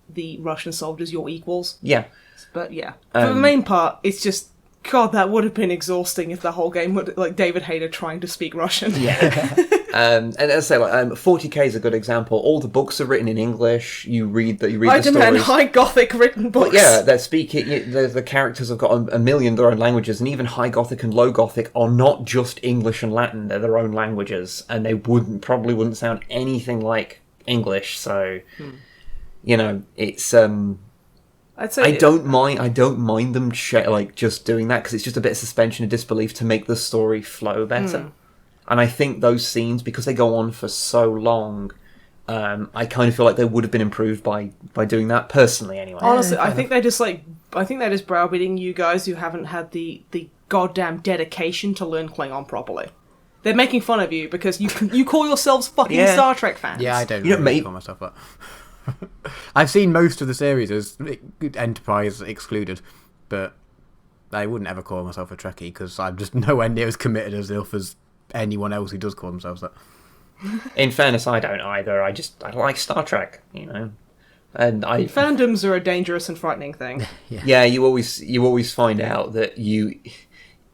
the Russian soldiers, your equals. Yeah. But yeah, for the main part, it's just, God, that would have been exhausting if the whole game would like David Hayter trying to speak Russian. Yeah. And as I say, 40K is a good example. All the books are written in English. You read the stories. I demand high Gothic written books. But yeah, they're speaking. The characters have got a million of their own languages, and even High Gothic and Low Gothic are not just English and Latin. They're their own languages, and they probably wouldn't sound anything like English. So, it's I'd say I don't mind them just doing that because it's just a bit of suspension of disbelief to make the story flow better. And I think those scenes, because they go on for so long, I kind of feel like they would have been improved by doing that personally. Anyway, honestly, I think they're just browbeating you guys who haven't had the goddamn dedication to learn Klingon properly. They're making fun of you because you call yourselves fucking Star Trek fans. Yeah, I don't call myself that. I've seen most of the series as Enterprise excluded, but I wouldn't ever call myself a Trekkie because I'm just nowhere near as committed as anyone else who does call themselves that. In fairness, I don't either. I like Star Trek, and fandoms are a dangerous and frightening thing. Yeah, you always find out that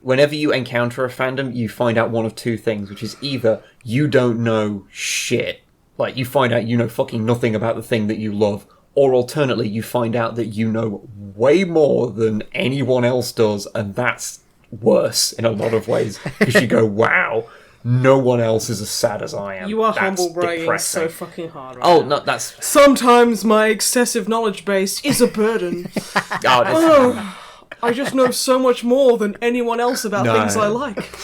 whenever you encounter a fandom, you find out one of two things, which is either you don't know shit. Like, you find out you know fucking nothing about the thing that you love, or alternately, you find out that you know way more than anyone else does, and that's worse in a lot of ways, because you go, wow, no one else is as sad as I am. You are that's humble bragging depressing. so fucking hard right now. No, that's... Sometimes my excessive knowledge base is a burden. I just know so much more than anyone else about things I like.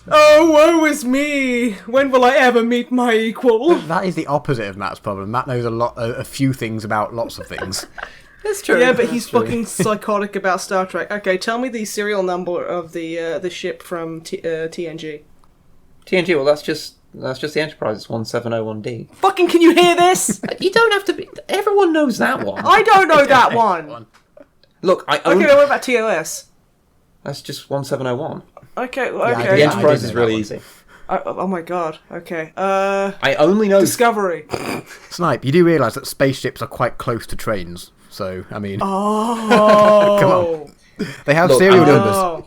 Oh, woe is me! When will I ever meet my equal? That is the opposite of Matt's problem. Matt knows a few things about lots of things. That's true. Yeah, but he's fucking psychotic about Star Trek. Okay, tell me the serial number of the ship from TNG. TNG, well, that's just the Enterprise. It's 1701D. Fucking, can you hear this? You don't have to be... Everyone knows that one. I don't know that one. Look, Okay, what about TOS? That's just 1701. Okay. The Enterprise is really easy. Oh my god. Okay. I only know Discovery. Snipe, you do realise that spaceships are quite close to trains, so I mean. Oh. Come on. They have serial numbers.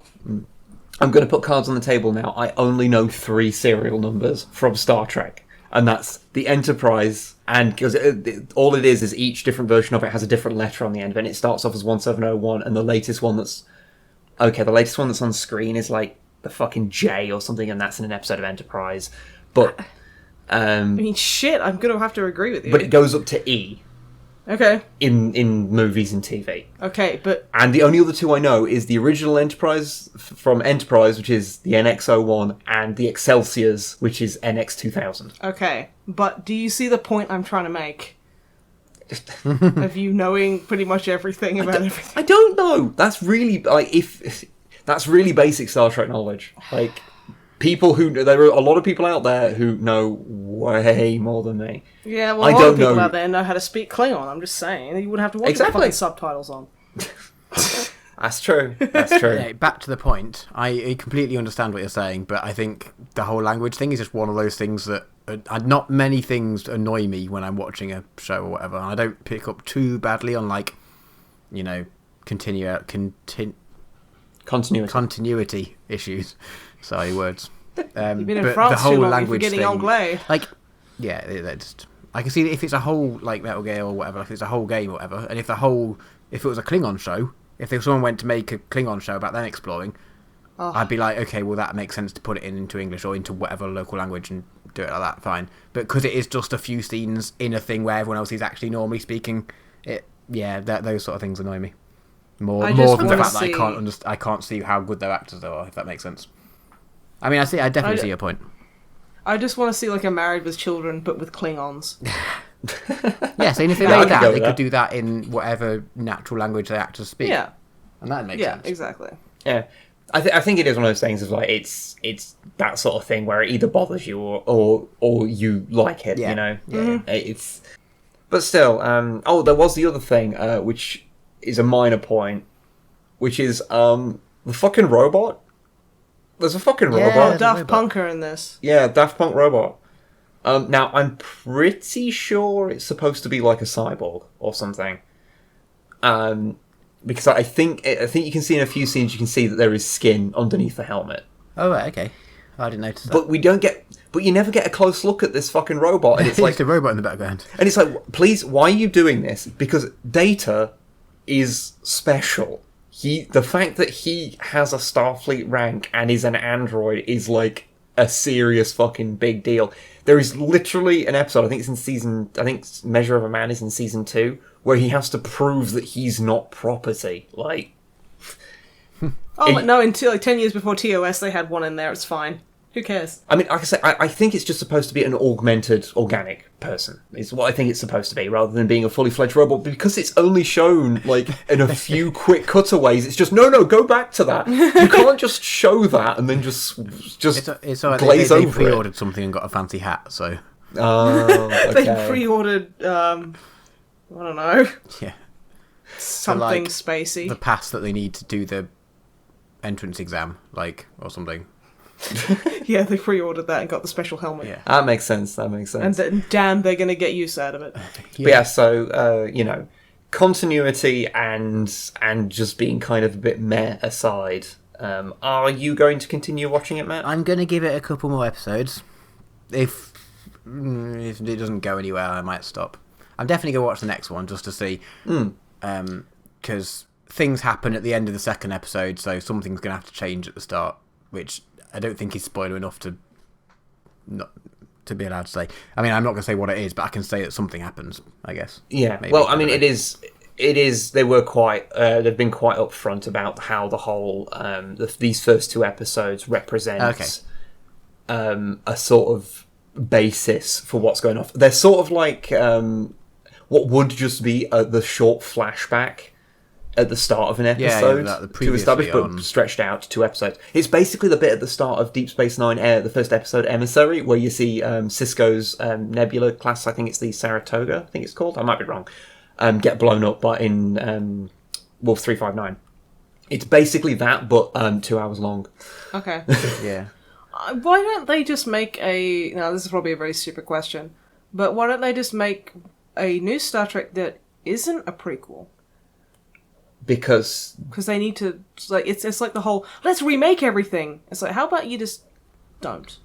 I'm going to put cards on the table now. I only know 3 serial numbers from Star Trek, and that's the Enterprise. And because all it is each different version of it has a different letter on the end, and it starts off as 1701, and the latest one that's on screen is like the fucking J or something, and that's in an episode of Enterprise. But I mean, shit, I'm gonna have to agree with you. but it goes up to E. Okay. In movies and TV. Okay, but... And the only other 2 I know is the original Enterprise from Enterprise, which is the NX-01, and the Excelsiors, which is NX-2000. Okay, but do you see the point I'm trying to make? Of you knowing pretty much everything about everything? I don't know. That's really, that's really basic Star Trek knowledge. Like, there are a lot of people out there who know way more than me. Yeah, well, a lot of people out there know how to speak Klingon. I'm just saying. You wouldn't have to watch the fucking subtitles on. That's true. That's true. Yeah, back to the point. I completely understand what you're saying, but I think the whole language thing is just one of those things that... not many things annoy me when I'm watching a show or whatever. I don't pick up too badly on, like, you know, continuity issues. Sorry, words. You've been in France too long, you're forgetting Anglais. Like, yeah, I can see if it's a whole, like, Metal Gear or whatever, if it's a whole game or whatever, and if it was a Klingon show, if someone went to make a Klingon show about them exploring, I'd be like, okay, well, that makes sense to put it into English or into whatever local language and do it like that, fine. But because it is just a few scenes in a thing where everyone else is actually normally speaking, those sort of things annoy me. More than the fact that I can't see how good their actors are, if that makes sense. I mean, I definitely see your point. I just want to see like a Married with Children, but with Klingons. Yes, and if they made that, they could do that in whatever natural language the actors speak. Yeah, and that makes sense. Yeah, exactly. Yeah, I think it is one of those things of like it's that sort of thing where it either bothers you or you like it. Yeah. You know, Mm-hmm. But still, there was the other thing, which is a minor point, which is the fucking robot. There's a fucking robot. Daft Punker in this. Yeah, Daft Punk robot. Now, I'm pretty sure it's supposed to be like a cyborg or something. Because I think you can see in a few scenes, you can see that there is skin underneath the helmet. Oh, right, okay. I didn't notice that. But you never get a close look at this fucking robot. And it's like a robot in the background. And it's like, please, why are you doing this? Because Data is special. The fact that he has a Starfleet rank and is an android is like a serious fucking big deal. There is literally an episode, I think Measure of a Man is in season 2, where he has to prove that he's not property. Like, no, until like 10 years before TOS, they had one in there. It's fine. Who cares? I mean, like I say, I think it's just supposed to be an augmented organic person. Is what I think it's supposed to be, rather than being a fully fledged robot. Because it's only shown like in a few quick cutaways. It's just no, go back to that. You can't just show that and then just it's all right. glaze they over pre-ordered it. something and got a fancy hat. So okay. They pre-ordered. I don't know. Yeah, Something spacey. The pass that they need to do the entrance exam, or something. Yeah, they pre-ordered that and got the special helmet. Yeah, that makes sense. And then, damn, they're going to get use out of it. But yeah, so continuity and just being kind of a bit meh aside, are you going to continue watching it, Matt? I'm going to give it a couple more episodes. If it doesn't go anywhere, I might stop. I'm definitely going to watch the next one just to see, because things happen at the end of the second episode, so something's going to have to change at the start, which I don't think is spoiler enough to be allowed to say. I mean, I'm not going to say what it is, but I can say that something happens, I guess. Yeah, maybe. Well, I mean, it is. They were quite. They've been quite upfront about how the whole these first 2 episodes represent a sort of basis for what's going on. They're sort of like what would just be the short flashback at the start of an episode to establish, but stretched out to 2 episodes. It's basically the bit at the start of Deep Space Nine, the first episode, Emissary, where you see Cisco's Nebula class, I think it's the Saratoga, I think it's called, I might be wrong, get blown up in Wolf 359. It's basically that, but 2 hours long. Okay. Yeah. Why don't they just make now this is probably a very stupid question, but why don't they just make a new Star Trek that isn't a prequel? because they need to, like, it's like the whole, let's remake everything. It's like, how about you just don't?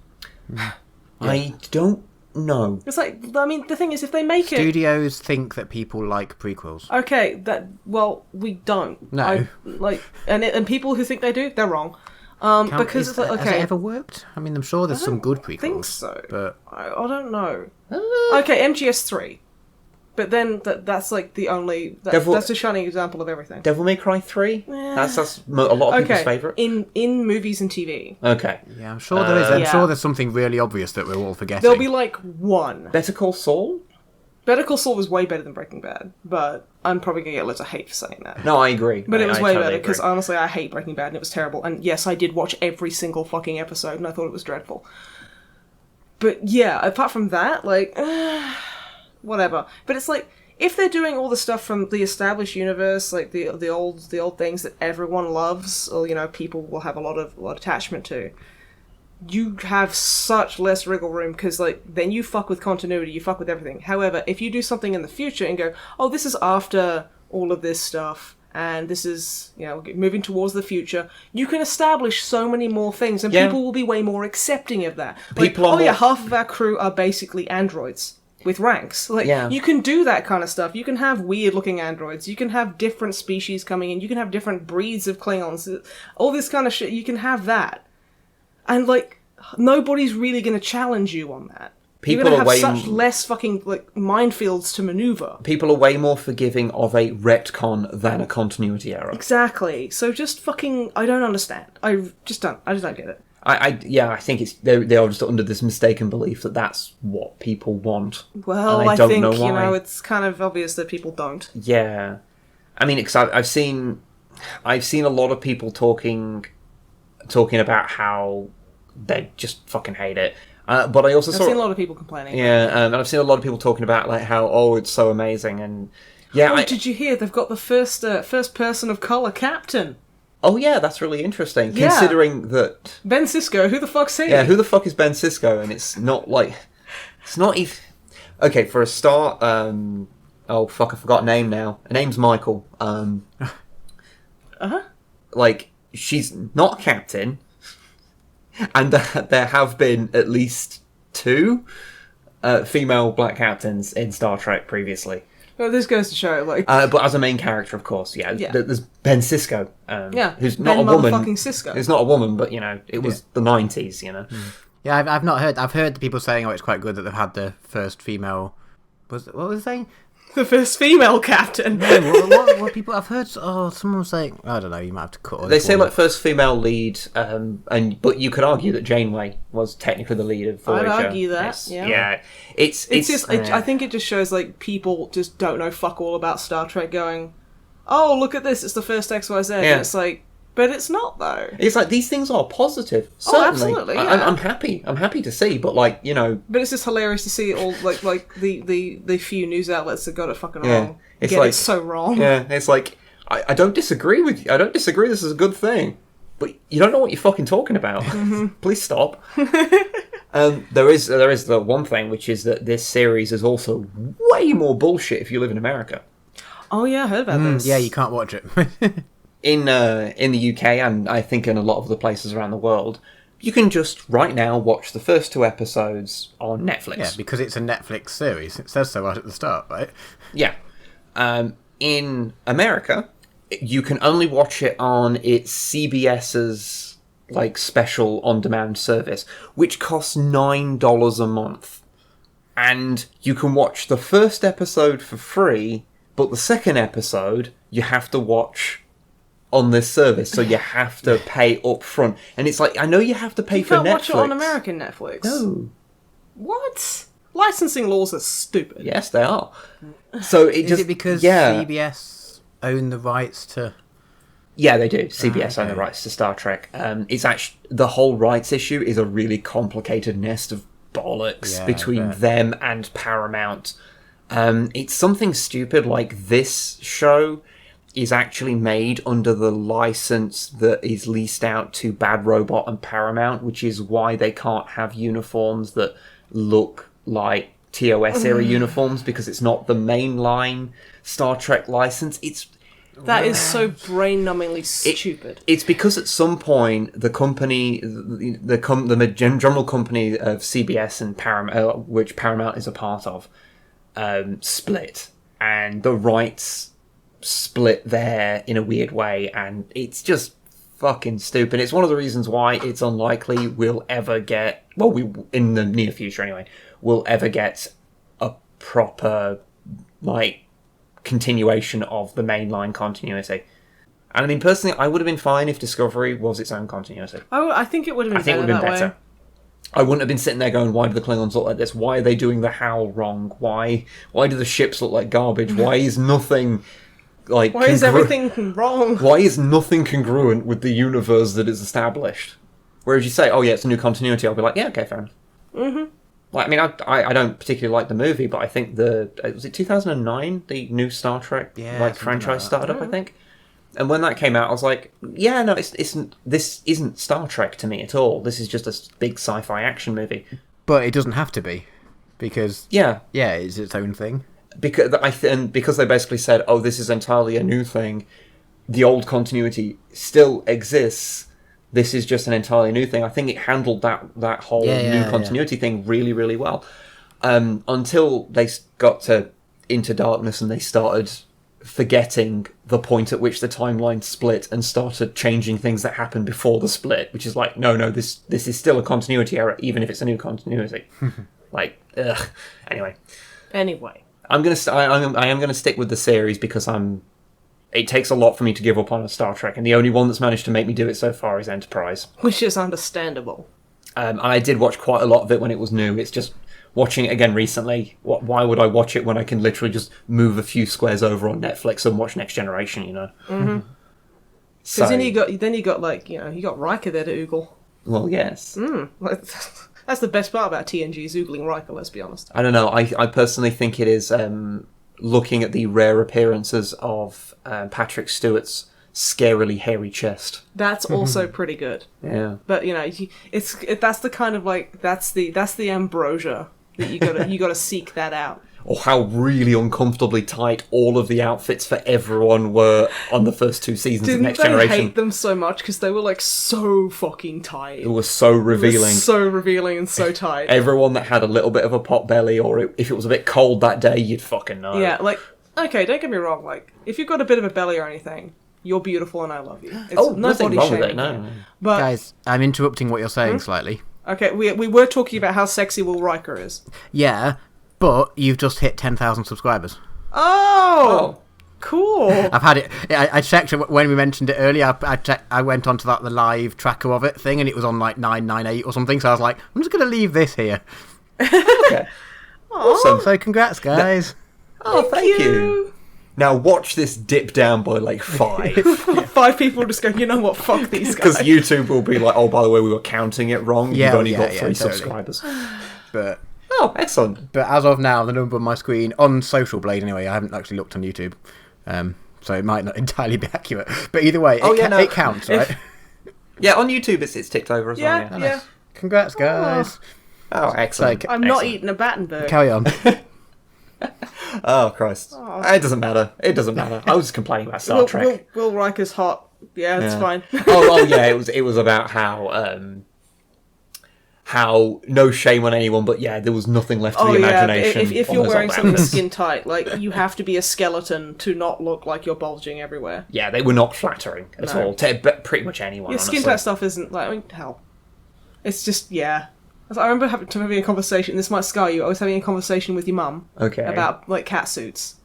I don't know. It's like, I mean, the thing is, if they make it... Studios think that people like prequels. Okay, well, we don't. No. And people who think they do, they're wrong. Because it's like, okay... Has it ever worked? I mean, I'm sure there's some good prequels. I think so. But I don't know. Okay, MGS3. But then that's like the only... That's a shining example of everything. Devil May Cry 3? That's a lot of people's favourite. In movies and TV. Okay. yeah, I'm sure there is. I'm sure there's something really obvious that we're all forgetting. There'll be like one. Better Call Saul? Better Call Saul was way better than Breaking Bad, but I'm probably going to get lots of hate for saying that. No, I agree. But it was I way totally better, because agree. honestly, I hate Breaking Bad, and it was terrible. And yes, I did watch every single fucking episode, and I thought it was dreadful. But yeah, apart from that, like, whatever. But it's like, if they're doing all the stuff from the established universe, like the old things that everyone loves, or, you know, people will have a lot of attachment to, you have such less wriggle room, because, like, then you fuck with continuity, you fuck with everything. However, if you do something in the future and go, oh, this is after all of this stuff, and this is, you know, moving towards the future, you can establish so many more things, and people will be way more accepting of that. Like, half of our crew are basically androids with ranks. Like, you can do that kind of stuff. You can have weird-looking androids. You can have different species coming in. You can have different breeds of Klingons. All this kind of shit. You can have that. And, like, nobody's really going to challenge you on that. You're going to have such less fucking, like, minefields to maneuver. People are way more forgiving of a retcon than a continuity error. Exactly. So just fucking... I don't understand. I just don't get it. I think they are just under this mistaken belief that that's what people want. Well, I think, you know, it's kind of obvious that people don't. Yeah. I mean, because I've seen a lot of people talking about how they just fucking hate it. But I also I've seen a lot of people complaining. Yeah, and I've seen a lot of people talking about like how it's so amazing, and did you hear they've got the first person of color captain? Oh yeah, that's really interesting. Yeah. Considering that Ben Sisko, who the fuck's he? Yeah, who the fuck is Ben Sisko? And it's not even. Okay, for a start, oh fuck, I forgot her name now. Her name's Michael. Like, she's not a captain, and there have been at least 2 female black captains in Star Trek previously. Well, this goes to show, like... but as a main character, of course, there's Ben Sisko, who's not a woman. Sisko. Who's not a woman, but, you know, it was the 90s, you know. Yeah, I've not heard... I've heard people saying, it's quite good that they've had the first female... What was they saying? The first female captain. No, what people... I've heard... Oh, someone was saying... I don't know, you might have to cut all They this say, one, like, first female lead, but you could argue that Janeway was technically the lead of Voyager. I'd argue that, Yes. Yeah. It's just... I think it just shows, like, people just don't know fuck all about Star Trek going, oh, look at this, it's the first XYZ. Yeah. And it's like... But it's not, though. It's like, these things are positive. Certainly. Oh, absolutely, yeah. I'm happy. I'm happy to see, but, like, you know... But it's just hilarious to see all, like the few news outlets that got it fucking Yeah. wrong. It's Get like, it so wrong. Yeah, it's like, I don't disagree with you. I don't disagree this is a good thing. But you don't know what you're fucking talking about. Please stop. There is the one thing, which is that this series is also way more bullshit if you live in America. Oh, yeah, I heard about this. Yeah, you can't watch it. In the UK, and I think in a lot of other places around the world, you can just right now watch the first 2 episodes on Netflix. Yeah, because it's a Netflix series. It says so right at the start, right? Yeah. In America, you can only watch it on its CBS's like special on-demand service, which costs $9 a month, and you can watch the first episode for free, but the second episode you have to watch on this service, so you have to pay up front. And it's like, I know you have to pay for Netflix. You can't watch it on American Netflix. No. What? Licensing laws are stupid. Yes, they are. So Is it because CBS own the rights to... Yeah, they do. CBS own the rights to Star Trek. It's actually... The whole rights issue is a really complicated nest of bollocks between them and Paramount. It's something stupid like this show is actually made under the license that is leased out to Bad Robot and Paramount, which is why they can't have uniforms that look like TOS era uniforms, because it's not the mainline Star Trek license. That is so brain-numbingly stupid. It's because at some point the company, the general company of CBS and Paramount, which Paramount is a part of, split, and the rights split there in a weird way, and it's just fucking stupid. It's one of the reasons why it's unlikely we'll ever get, in the near future anyway, we'll ever get a proper, like, continuation of the mainline continuity. And I mean, personally, I would have been fine if Discovery was its own continuity. I think it would have been better. Way. I wouldn't have been sitting there going, why do the Klingons look like this? Why are they doing the howl wrong? Why do the ships look like garbage? Why is nothing... Like, why is everything wrong? Why is nothing congruent with the universe that is established? Whereas you say, oh yeah, it's a new continuity, I'll be like, yeah, okay, fair enough. Mm-hmm. Like, I mean, I don't particularly like the movie, but I think was it 2009, the new Star Trek franchise started up, I think? And when that came out, I was like, yeah, no, this isn't Star Trek to me at all. This is just a big sci-fi action movie. But it doesn't have to be, because... Yeah, it's its own thing. Because they basically said, oh, this is entirely a new thing, the old continuity still exists, this is just an entirely new thing. I think it handled that whole new continuity thing really, really well. Until they got to Into Darkness and they started forgetting the point at which the timeline split and started changing things that happened before the split, which is like, no, this is still a continuity error, even if it's a new continuity. Like, ugh. Anyway. I am gonna stick with the series because it takes a lot for me to give up on a Star Trek, and the only one that's managed to make me do it so far is Enterprise. Which is understandable. I did watch quite a lot of it when it was new. It's just watching it again recently. Why would I watch it when I can literally just move a few squares over on Netflix and watch Next Generation? You know. Mm-hmm. Because then you got like, you got Riker there to oogle. Well, yes. That's the best part about TNG's oogling Riker, let's be honest. I don't know. I personally think it is, looking at the rare appearances of Patrick Stewart's scarily hairy chest. That's also pretty good. Yeah. But, that's the kind of, like, that's the ambrosia that you gotta seek that out. Or how really uncomfortably tight all of the outfits for everyone were on the first two seasons of Next Generation. Didn't they hate them so much because they were like so fucking tight? It was so revealing. So revealing and so tight. Everyone that had a little bit of a pot belly, or if it was a bit cold that day, you'd fucking know. Yeah, like, okay, don't get me wrong, like, if you've got a bit of a belly or anything, you're beautiful and I love you. It's nothing wrong with it, no. But, guys, I'm interrupting what you're saying slightly. Okay, we were talking about how sexy Will Riker is. Yeah, but you've just hit 10,000 subscribers. Oh! Cool. I've had it. I checked when we mentioned it earlier. I went onto the live tracker of it thing, and it was on like 998 or something. So I was like, I'm just going to leave this here. Okay. Awesome. So congrats, guys. Thank you. Now watch this dip down by like 5. 5 people just go, you know what, fuck these guys. Because YouTube will be like, oh, by the way, we were counting it wrong. You've only got 3 subscribers. But... Oh, excellent. But as of now, the number on my screen, on Social Blade anyway, I haven't actually looked on YouTube. So it might not entirely be accurate. But either way, it counts, right? Yeah, on YouTube it's ticked over as well. Yeah. Nice. Congrats, guys. Oh, excellent. I'm not eating a Battenberg. Carry on. Oh, Christ. It doesn't matter. I was just complaining about Star Trek. Will Riker's hot. Yeah, it's fine. Yeah, it was about how no shame on anyone, but yeah, there was nothing left to the imagination. If you're wearing something that's skin tight, like, you have to be a skeleton to not look like you're bulging everywhere. Yeah, they were not flattering at all to pretty much anyone. Skin tight stuff isn't like, I mean, hell, it's just I remember having a conversation. This might scar you. I was having a conversation with your mum about like cat suits.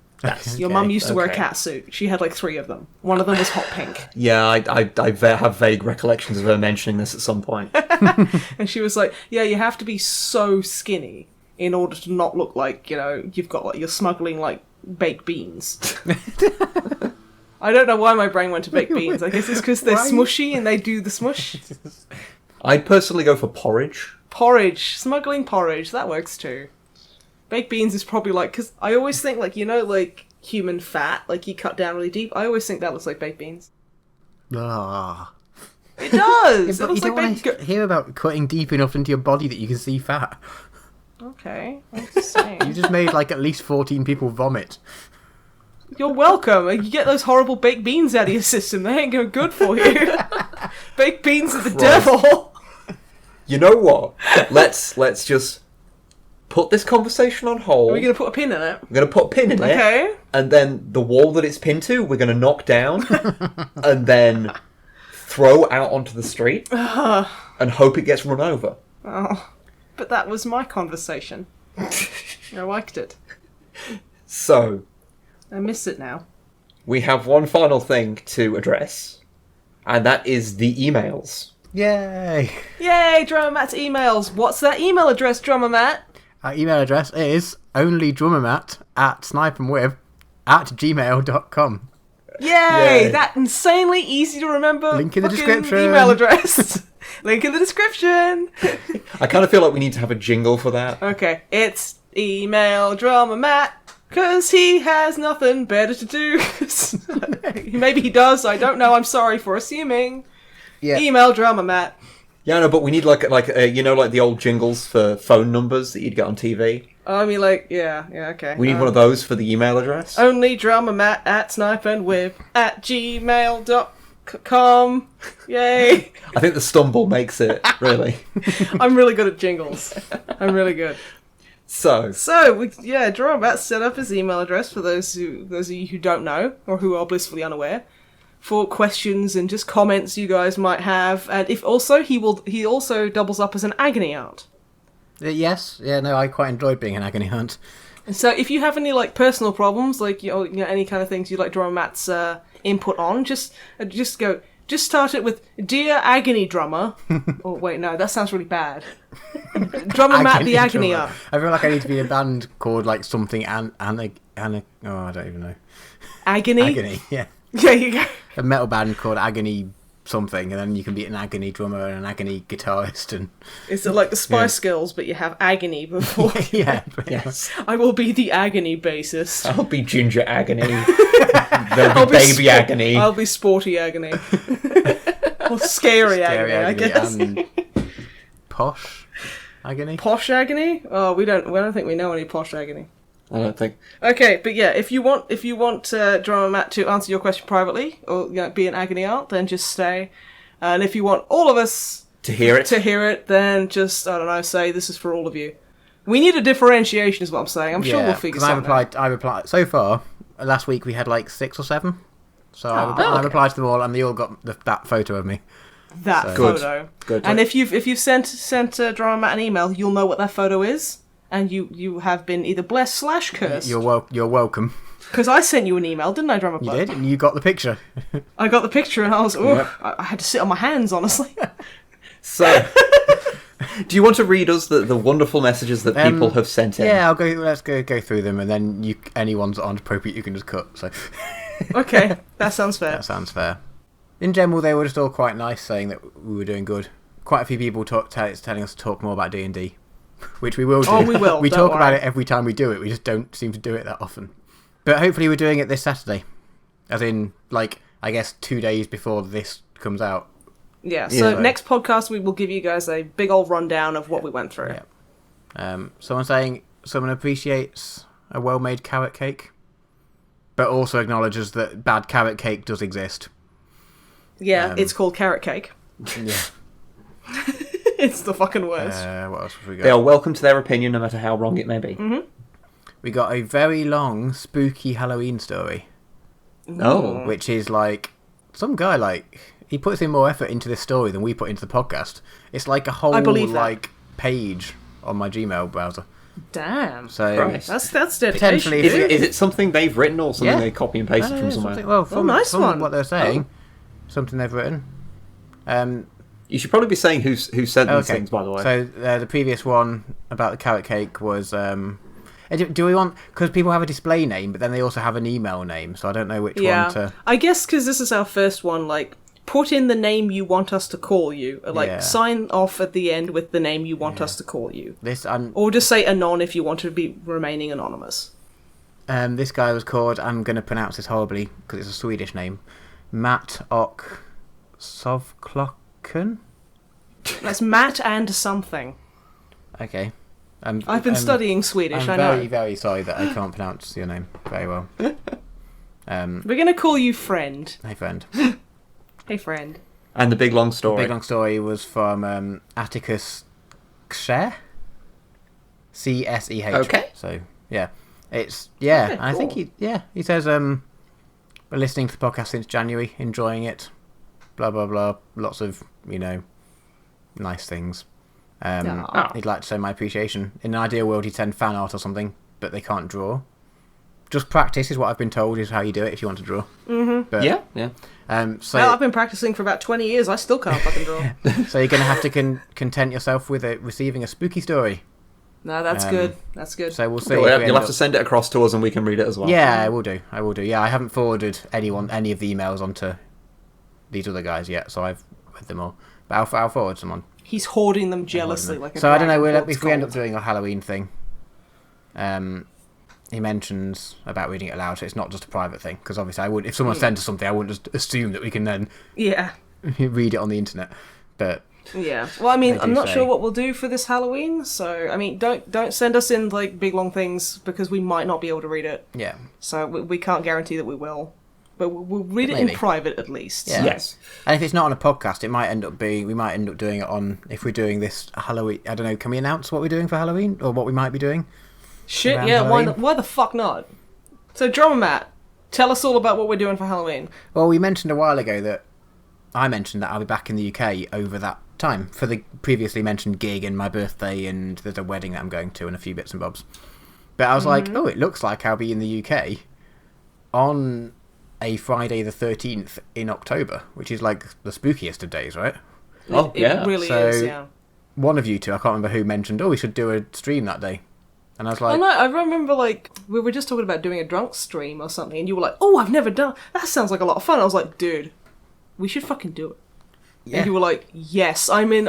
Your mum used to wear a cat suit. She had like 3 of them. One of them was hot pink. Yeah, I have vague recollections of her mentioning this at some point. And she was like, yeah, you have to be so skinny in order to not look like, you've got like, you're smuggling like baked beans. I don't know why my brain went to baked beans. I guess it's because they're smushy and they do the smush. I'd personally go for porridge. Porridge. Smuggling porridge. That works too. Baked beans is probably like, because I always think like, like human fat, like you cut down really deep. I always think that looks like baked beans. Ah. It does! But you don't want to hear about cutting deep enough into your body that you can see fat. Okay, I'm just saying. You just made like at least 14 people vomit. You're welcome. You get those horrible baked beans out of your system. They ain't going good for you. Baked beans are the devil. You know what? Let's just put this conversation on hold. Are we going to put a pin in it? We're going to put a pin in it. Okay. And then the wall that it's pinned to, we're going to knock down and then throw out onto the street and hope it gets run over. Oh, but that was my conversation. I liked it. So, I miss it now. we have one final thing to address, and that is the emails. Yay! Yay, Drummer Matt's emails. What's that email address, Drummer Matt? Our email address is onlydrummermat@snipeandwib@gmail.com. Yay! Yay. That insanely easy to remember Link in the fucking description. email address. Link in the description. I kind of feel like we need to have a jingle for that. Okay, it's email Drummer Matt, because he has nothing better to do. Maybe he does, I don't know, I'm sorry for assuming. Yeah. Email Drummer Matt. Yeah, no, but we need like the old jingles for phone numbers that you'd get on TV. I mean, like, yeah, okay. We need one of those for the email address. Only Drummer Matt @snipeandwib@gmail.com. Yay. I think the stumble makes it, really. I'm really good at jingles. I'm really good. So, Drummer Matt set up his email address for those of you who don't know, or who are blissfully unaware, for questions and just comments you guys might have. And if also, he also doubles up as an agony aunt. Yes, yeah, no, I quite enjoyed being an agony hunt. And so if you have any like personal problems, like any kind of things you'd like Drummer Matt's input on, just start it with Dear Agony Drummer. Oh wait, no, that sounds really bad. Drummer Matt the Agony drummer. Aunt. I feel like I need to be in a band called like something oh, I don't even know. Agony? Agony, yeah. There you go. A metal band called Agony something, and then you can be an agony drummer and an agony guitarist, and It's like the Spice Girls, but you have agony before. yeah, yes. I will be the agony bassist. I'll be Ginger Agony. There'll be Baby Agony. I'll be Sporty Agony. Or Scary Agony, I guess. and posh agony. Posh Agony? Oh, we don't think we know any Posh Agony. I don't think. Okay, but yeah, if you want Drummer Matt to answer your question privately, or be an agony aunt, then just stay. And if you want all of us To hear it. then just, I don't know, say this is for all of you. We need a differentiation is what I'm saying. I'm sure we'll figure something out. I replied so far. Last week we had like 6 or 7. So I replied to them all, and they all got that photo of me. That Good. photo. Good. And if you've sent Drummer Matt an email, you'll know what that photo is. And you have been either blessed / cursed. You're welcome. Because I sent you an email, didn't I, Drummer You Pod? did, and you got the picture. I got the picture and I was, I had to sit on my hands, honestly. So, do you want to read us the wonderful messages that people have sent in? Yeah, let's go through them, and then any ones that aren't appropriate you can just cut. So Okay, that sounds fair. that sounds fair. In general, they were just all quite nice, saying that we were doing good. Quite a few people telling us to talk more about D&D, which we will do. Oh, we will, We don't talk about worry. it every time we do it. We just don't seem to do it that often. But hopefully we're doing it this Saturday. As in, like, I guess 2 days before this comes out. Yeah, so Yeah. next podcast we will give you guys a big old rundown of what we went through. Yeah. Someone saying someone appreciates a well-made carrot cake, but also acknowledges that bad carrot cake does exist. Yeah, it's called carrot cake. Yeah. It's the fucking worst. What else have we got? They are welcome to their opinion, no matter how wrong it may be. Mm-hmm. We got a very long, spooky Halloween story, Oh. which is like some guy he puts in more effort into this story than we put into the podcast. It's like a whole I believe that. page on my Gmail browser. Damn. So Christ. That's dedication. Potentially, Is it something they've written or something Yeah. they copy and pasted from somewhere? something, well, from, nice from one. what they're saying, something they've written. You should probably be saying who sent these things, by the way. So the previous one about the carrot cake was. Do we want, because people have a display name, but then they also have an email name, so I don't know which one to. I guess because this is our first one, like, put in the name you want us to call you. Like, Yeah. sign off at the end with the name you want us to call you. Or just say anon if you want to be remaining anonymous. This guy was called, I'm going to pronounce this horribly because it's a Swedish name, Matt Ok Sovklocken. That's Matt and something. Okay. I've been studying Swedish, I'm I know. very, very sorry that I can't pronounce your name very well. We're going to call you friend. Hey, friend. Hey, friend. And the big long story. The big long story was from Atticus Csheh. Csheh. Okay. So, yeah. It's, yeah, Okay, I think he says, been listening to the podcast since January, enjoying it, blah, blah, blah. Lots of, nice things. He'd like to show my appreciation. In an ideal world, he'd send fan art or something, but they can't draw. Just practice is what I've been told is how you do it if you want to draw. Mm-hmm. But, yeah. So Well, I've been practicing for about 20 years. I still can't fucking draw. so you're going to have to content yourself with receiving a spooky story. No, that's good. That's good. So we'll see. You'll if we have end to send it across to us and we can read it as well. Yeah, I will do. Yeah, I haven't forwarded any of the emails onto these other guys yet, so I've read them all. But I'll forward some on. He's hoarding them jealously, like a So I don't know dragon if we end up hoards doing a Halloween thing. He mentions about reading it aloud, so it's not just a private thing. Because obviously, if someone sent us something, I wouldn't just assume that we can then gold. Yeah. read it on the internet. But Yeah. Well, I mean, They I'm do not say- sure what we'll do for this Halloween. So, I mean, don't send us in like big long things because we might not be able to read it. yeah, So we can't guarantee that we will. But we'll read it Maybe. in private at least. Yeah. Yes. and if it's not on a podcast, we might end up doing it on if we're doing this Halloween. I don't know. Can we announce what we're doing for Halloween or what we might be doing? Shit, Around yeah, Halloween? why the fuck not? So, Drummer Matt, tell us all about what we're doing for Halloween. Well, we mentioned a while ago that I mentioned that I'll be back in the UK over that time for the previously mentioned gig and my birthday, and there's a wedding that I'm going to and a few bits and bobs. But I was like, oh, it looks like I'll be in the UK on a Friday the 13th in October, which is like the spookiest of days, right? Oh, It yeah. really So- is, yeah. One of you two, I can't remember who, mentioned, we should do a stream that day. And I was Oh like, no, I remember like we were just talking about doing a drunk stream or something, and you were like, "Oh, I've never done. That sounds like a lot of fun." I was like, "Dude, we should fucking do it." yeah. And you were like, "Yes, I'm in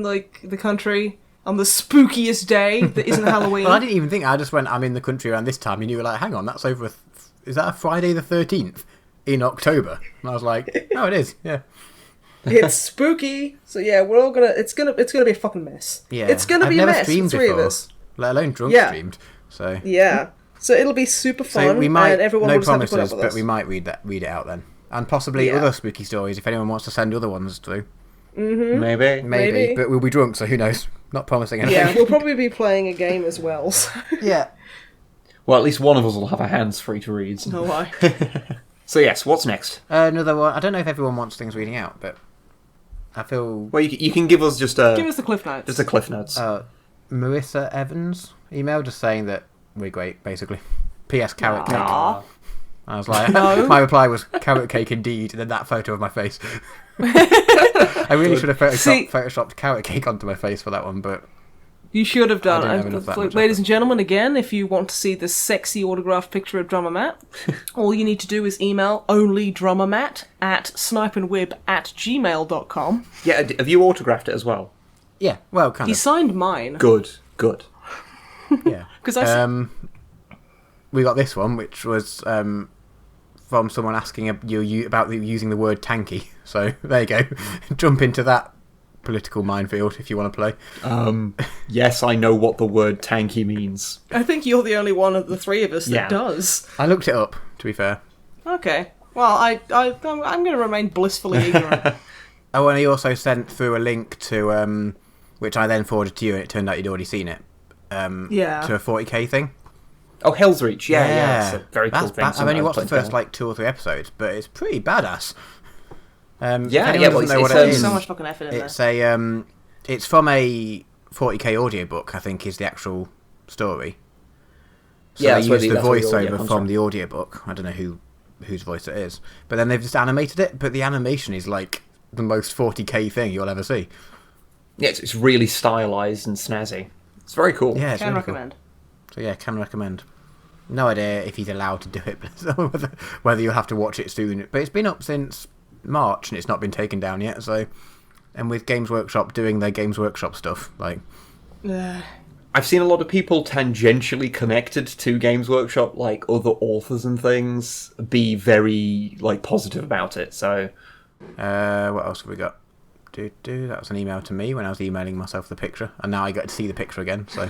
like the country on the spookiest day that isn't Halloween." Well, I didn't even think. I just went, I'm in the country around this time, and you were like, hang on, that's over. Is that a Friday the 13th in October? And I was like, oh, it is. Yeah. It's spooky, so yeah, we're all gonna. It's gonna be a fucking mess. Yeah. It's gonna I've be a never mess. streamed The three before, of us. let alone drunk Yeah. streamed. So Yeah. So it'll be super fun, so we might and everyone no will just have to promises, put up with but us. we might read it out then, and possibly Yeah. other spooky stories if anyone wants to send other ones through. Maybe. Maybe. But we'll be drunk, so who knows? Not promising anything. Yeah, we'll probably be playing a game as well. So. yeah. Well, at least one of us will have our hands free to read. No lie. So yes, what's next? Another one. I don't know if everyone wants things reading out, but I feel Well, you can give us just Give a us the cliff notes. cliff notes. Marissa Evans email just saying that we're great, basically. P.S. Carrot cake. Aw. I was like, No. my reply was carrot cake indeed, and then that photo of my face. I really should have photoshopped carrot cake onto my face for that one, but You should have done I don't it. have enough that much Ladies and gentlemen, again, if you want to see the sexy autographed picture of Drummer Matt, all you need to do is email onlydrummermatt@snipeandwib@gmail.com. Yeah, have you autographed it as well? yeah, well, kind He of. signed mine. Good. Yeah. 'Cause I we got this one, which was from someone asking you about using the word tanky. So there you go. Jump into that political minefield if you want to play. Yes, I know what the word tanky means. I think you're the only one of the three of us that Yeah. does. I looked it up, to be fair. Okay. Well, I'm going to remain blissfully ignorant. Oh, and he also sent through a link to, which I then forwarded to you, and it turned out you'd already seen it. Yeah. To a 40k thing. Oh, Hell's Reach. Yeah. It's a very cool That's thing. I've only watched the first 2 or 3 episodes, but it's pretty badass. If Yeah, anyone yeah, well, doesn't know it's- what it There's is, so much fucking effort in there. it's a it's from a 40k audiobook, I think is the actual story. So Yeah, they that's where use the that's where the audio voiceover comes from from. the audiobook. I don't know whose voice it is, but then they've just animated it. But the animation is like the most 40k thing you'll ever see. Yeah, it's really stylized and snazzy. It's very cool. Yeah, it's Can really cool. recommend. So yeah, can recommend. No idea if he's allowed to do it, whether you'll have to watch it soon. But it's been up since March and it's not been taken down yet. So, and with Games Workshop doing their Games Workshop stuff, like I've seen a lot of people tangentially connected to Games Workshop, like other authors and things, be very positive about it. So what else have we got? That was an email to me when I was emailing myself the picture, and now I get to see the picture again. So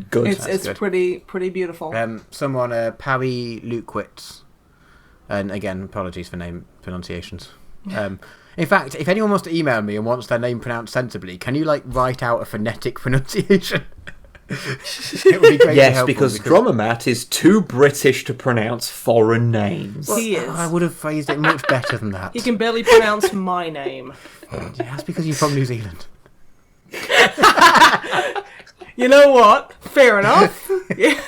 good. It's good. pretty beautiful. someone Parry Lukewitz And again, apologies for name pronunciations. In fact, if anyone wants to email me and wants their name pronounced sensibly, can you write out a phonetic pronunciation? It would be great. Yes, because Drummer Matt is too British to pronounce foreign names. Well, he is. I would have phrased it much better than that. He can barely pronounce my name. That's because you're from New Zealand. You know what? Fair enough. Yeah.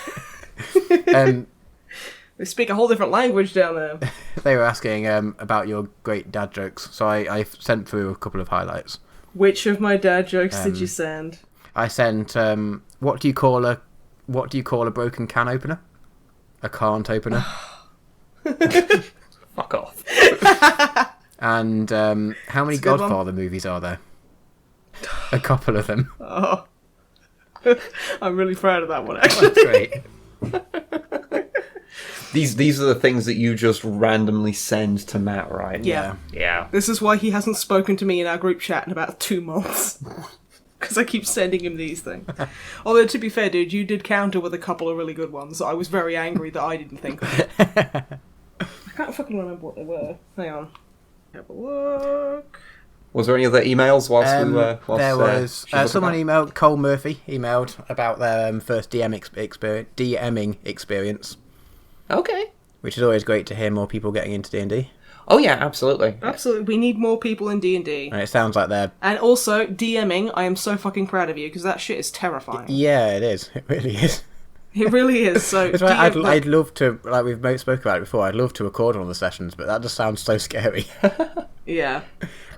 They speak a whole different language down there. They were asking about your great dad jokes, so I sent through a couple of highlights. Which of my dad jokes did you send? I sent what do you call a broken can opener? A can't opener. Fuck off. And how many Godfather movies are there? A couple of them. Oh. I'm really proud of that one, actually. That's great. These are the things that you just randomly send to Matt, right? Yeah. Yeah. This is why he hasn't spoken to me in our group chat in about 2 months. Because I keep sending him these things. Although, to be fair, dude, you did counter with a couple of really good ones. I was very angry that I didn't think of. I can't fucking remember what they were. Hang on. Have a look. Was there any other emails whilst we were... There was... someone emailed, Cole Murphy emailed about their first DMing experience. Okay. Which is always great to hear more people getting into D&D. Oh yeah, absolutely. Absolutely. We need more people in D&D. And it sounds like they're... And also, DMing, I am so fucking proud of you, because that shit is terrifying. Yeah, it is. It really is. It really is. So That's why I'd love to, like we've spoke about it before, I'd love to record one of the sessions, but that just sounds so scary. Yeah.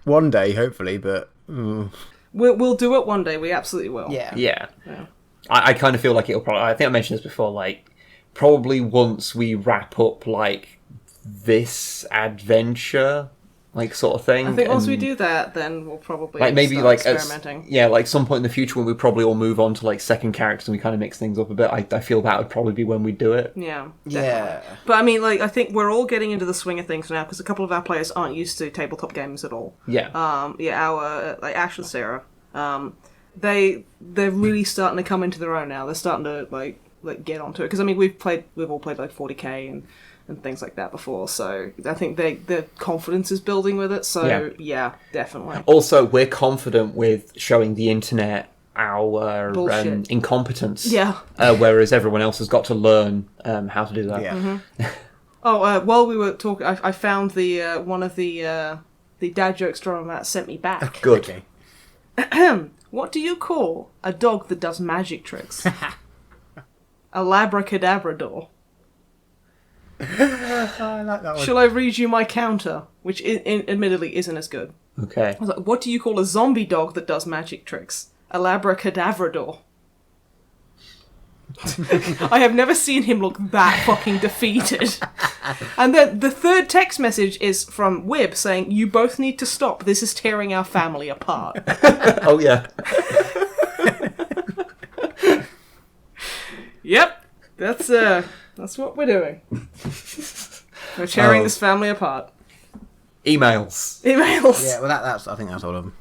One day, hopefully, but... We'll do it one day, we absolutely will. Yeah. I kind of feel like it'll probably... I think I mentioned this before, probably once we wrap up, this adventure, sort of thing. I think once we do that, then we'll probably maybe start experimenting. Some point in the future when we probably all move on to second characters and we kind of mix things up a bit. I feel that would probably be when we do it. Yeah, yeah. But I mean, I think we're all getting into the swing of things now because a couple of our players aren't used to tabletop games at all. Yeah. Our Ash and Sarah, they're really starting to come into their own now. They're starting to get onto it because I mean we've all played 40k and things like that before, so I think their confidence is building with it, so yeah definitely. Also, we're confident with showing the internet our incompetence, whereas everyone else has got to learn how to do that. Yeah. Mm-hmm. While we were talking, I found the one of the dad jokes Drummer Matt sent me back. Good. Okay. What do you call a dog that does magic tricks? A labracadabrador. I like that one. Shall I read you my counter, which admittedly isn't as good? Okay. I was like, what do you call a zombie dog that does magic tricks? A labracadabrador. I have never seen him look that fucking defeated. And then the third text message is from Wib saying, you both need to stop. This is tearing our family apart. Oh, yeah. Yep. That's what we're doing. We're tearing this family apart. Emails. Yeah, well, I think that's all of them.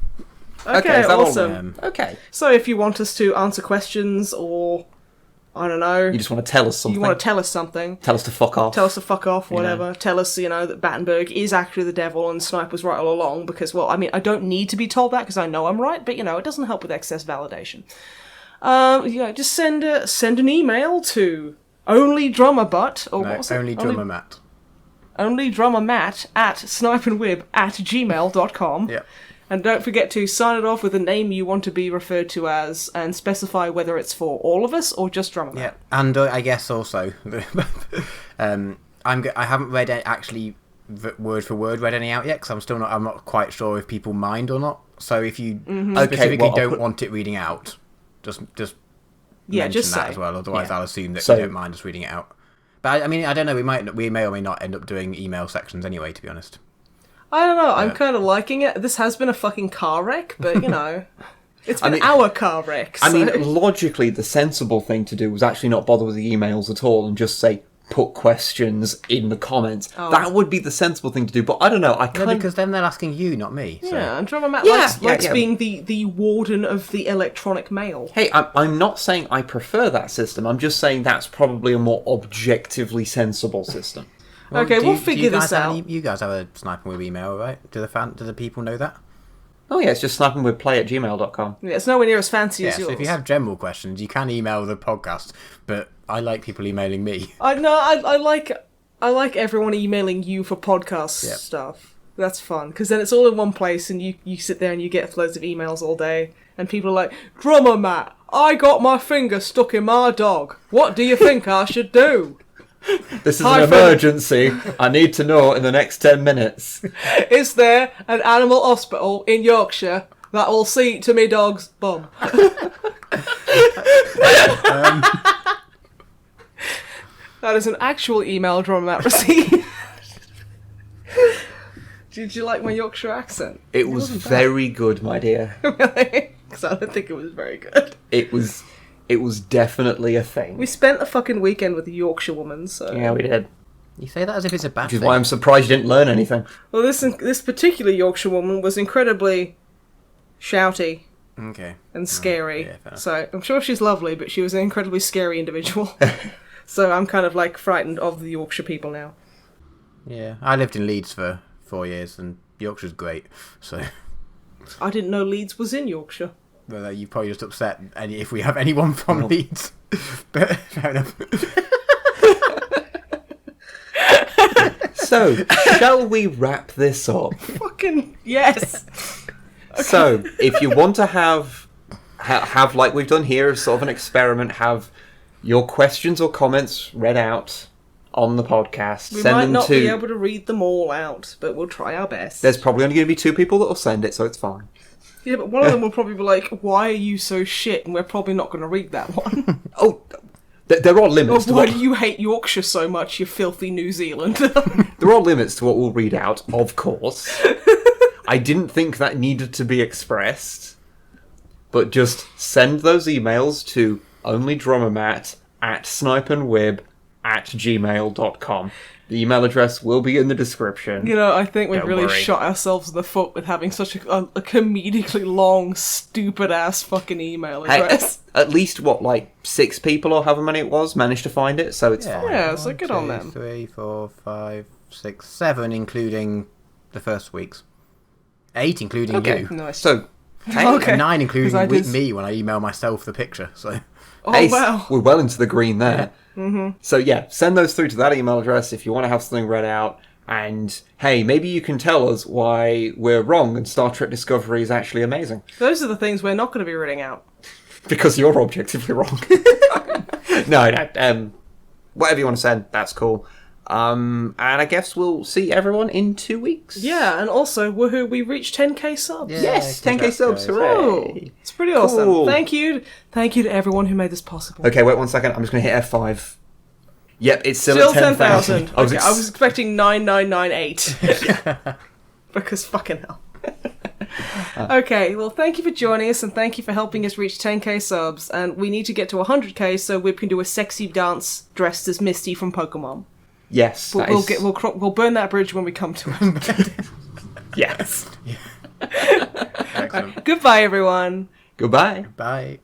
Okay, awesome. Okay. So if you want us to answer questions or, I don't know... You just want to tell us something. You want to tell us something. Tell us to fuck off. Tell us to fuck off, whatever. Tell us, that Battenberg is actually the devil and Snipe was right all along because, well, I mean, I don't need to be told that because I know I'm right, but, it doesn't help with excess validation. Just send an email to onlydrummerbutt or what's it? Onlydrummermatt. Onlydrummermatt at snipeandwib@gmail.com. Yeah. And don't forget to sign it off with a name you want to be referred to as and specify whether it's for all of us or just Drummer Matt. Yeah, and I guess also, I haven't read actually word for word read any out yet because I'm not quite sure if people mind or not. So if you specifically don't want it reading out, just mention just that say. as well. Otherwise, I'll assume that So- you don't mind us reading it out. But I mean, I don't know. We may or may not end up doing email sections anyway. To be honest, I don't know. I'm kind of liking it. This has been a fucking car wreck, but it's been our car wreck. So. I mean, logically, the sensible thing to do was actually not bother with the emails at all and just say, put questions in the comments. Oh. That would be the sensible thing to do, but I don't know. because then they're asking you, not me. So. Yeah, and Drummer Matt likes being the warden of the electronic mail. Hey, I'm not saying I prefer that system. I'm just saying that's probably a more objectively sensible system. Okay, we'll figure this out. You guys have a Snipe and Wib email, right? Do the people know that? Oh yeah, it's just snipingwithplay@gmail.com. Yeah, it's nowhere near as fancy Yeah, as yours. so if you have general questions, you can email the podcast, but I like people emailing me. I like everyone emailing you for podcast stuff. That's fun, because then it's all in one place, and you sit there and you get loads of emails all day, and people are like, Drummer Matt, I got my finger stuck in my dog. What do you think I should do? This is an emergency. I need to know in the next 10 minutes. Is there an animal hospital in Yorkshire that will see to me dog's bum? That is an actual email Drummer Matt received. Did you like my Yorkshire accent? It was very good, my dear. Really? Because I don't think it was very good. It was definitely a thing. We spent a fucking weekend with a Yorkshire woman, so... Yeah, we did. You say that as if it's a bad Which is thing. why I'm surprised you didn't learn anything. Well, this particular Yorkshire woman was incredibly shouty Okay. and scary. yeah, fair enough. So I'm sure she's lovely, but she was an incredibly scary individual. So I'm kind of like frightened of the Yorkshire people now. Yeah, I lived in Leeds for 4 years, and Yorkshire's great, so... I didn't know Leeds was in Yorkshire. Well, you probably just upset if we have anyone from Leeds. But fair enough. So, shall we wrap this up? Fucking yes. So, if you want to have like we've done here, sort of an experiment, have your questions or comments read out on the podcast. We send might them not to... be able to read them all out, but we'll try our best. There's probably only going to be 2 people that will send it, so it's fine. Yeah, but one of them will probably be like, why are you so shit? And we're probably not going to read that one. Oh, there are limits to Why what... do you hate Yorkshire so much, you filthy New Zealand? There are limits to what we'll read out, of course. I didn't think that needed to be expressed. But just send those emails to onlydrummermat@snipeandwib@gmail.com. The email address will be in the description. You know, I think we've Don't really worry. shot ourselves in the foot with having such a comedically long, stupid-ass fucking email Hey, address. at least, 6 people or however many it was managed to find it, so it's fine. Yeah, so good on them. 3, 4, 5, 6, 7, including the first week's. 8, including Okay, you. Nice. so, hey, Okay. And 9, including 'Cause I with did- me when I email myself the picture. So Oh, Ace, wow. we're well into the green there. Mm-hmm. So yeah, send those through to that email address if you want to have something read out. And hey, maybe you can tell us why we're wrong and Star Trek Discovery is actually amazing. Those are the things we're not going to be reading out. Because you're objectively wrong. No, whatever you want to send, that's cool. And I guess we'll see everyone in 2 weeks. Yeah, and also, woohoo, we reached 10k subs. Yeah. Yes, 10k subs, guys. Oh, hooray! it's pretty awesome. Cool. Thank you to everyone who made this possible. Okay, wait 1 second. I'm just going to hit F5. Yep, it's still Still at 10,000. 10,000. Okay, I was expecting 9998. Because fucking hell. Okay, well, thank you for joining us, and thank you for helping us reach 10k subs. And we need to get to 100k so we can do a sexy dance dressed as Misty from Pokemon. Yes, But we'll burn that bridge when we come to it. Yes. excellent. Goodbye, everyone. Goodbye. Bye.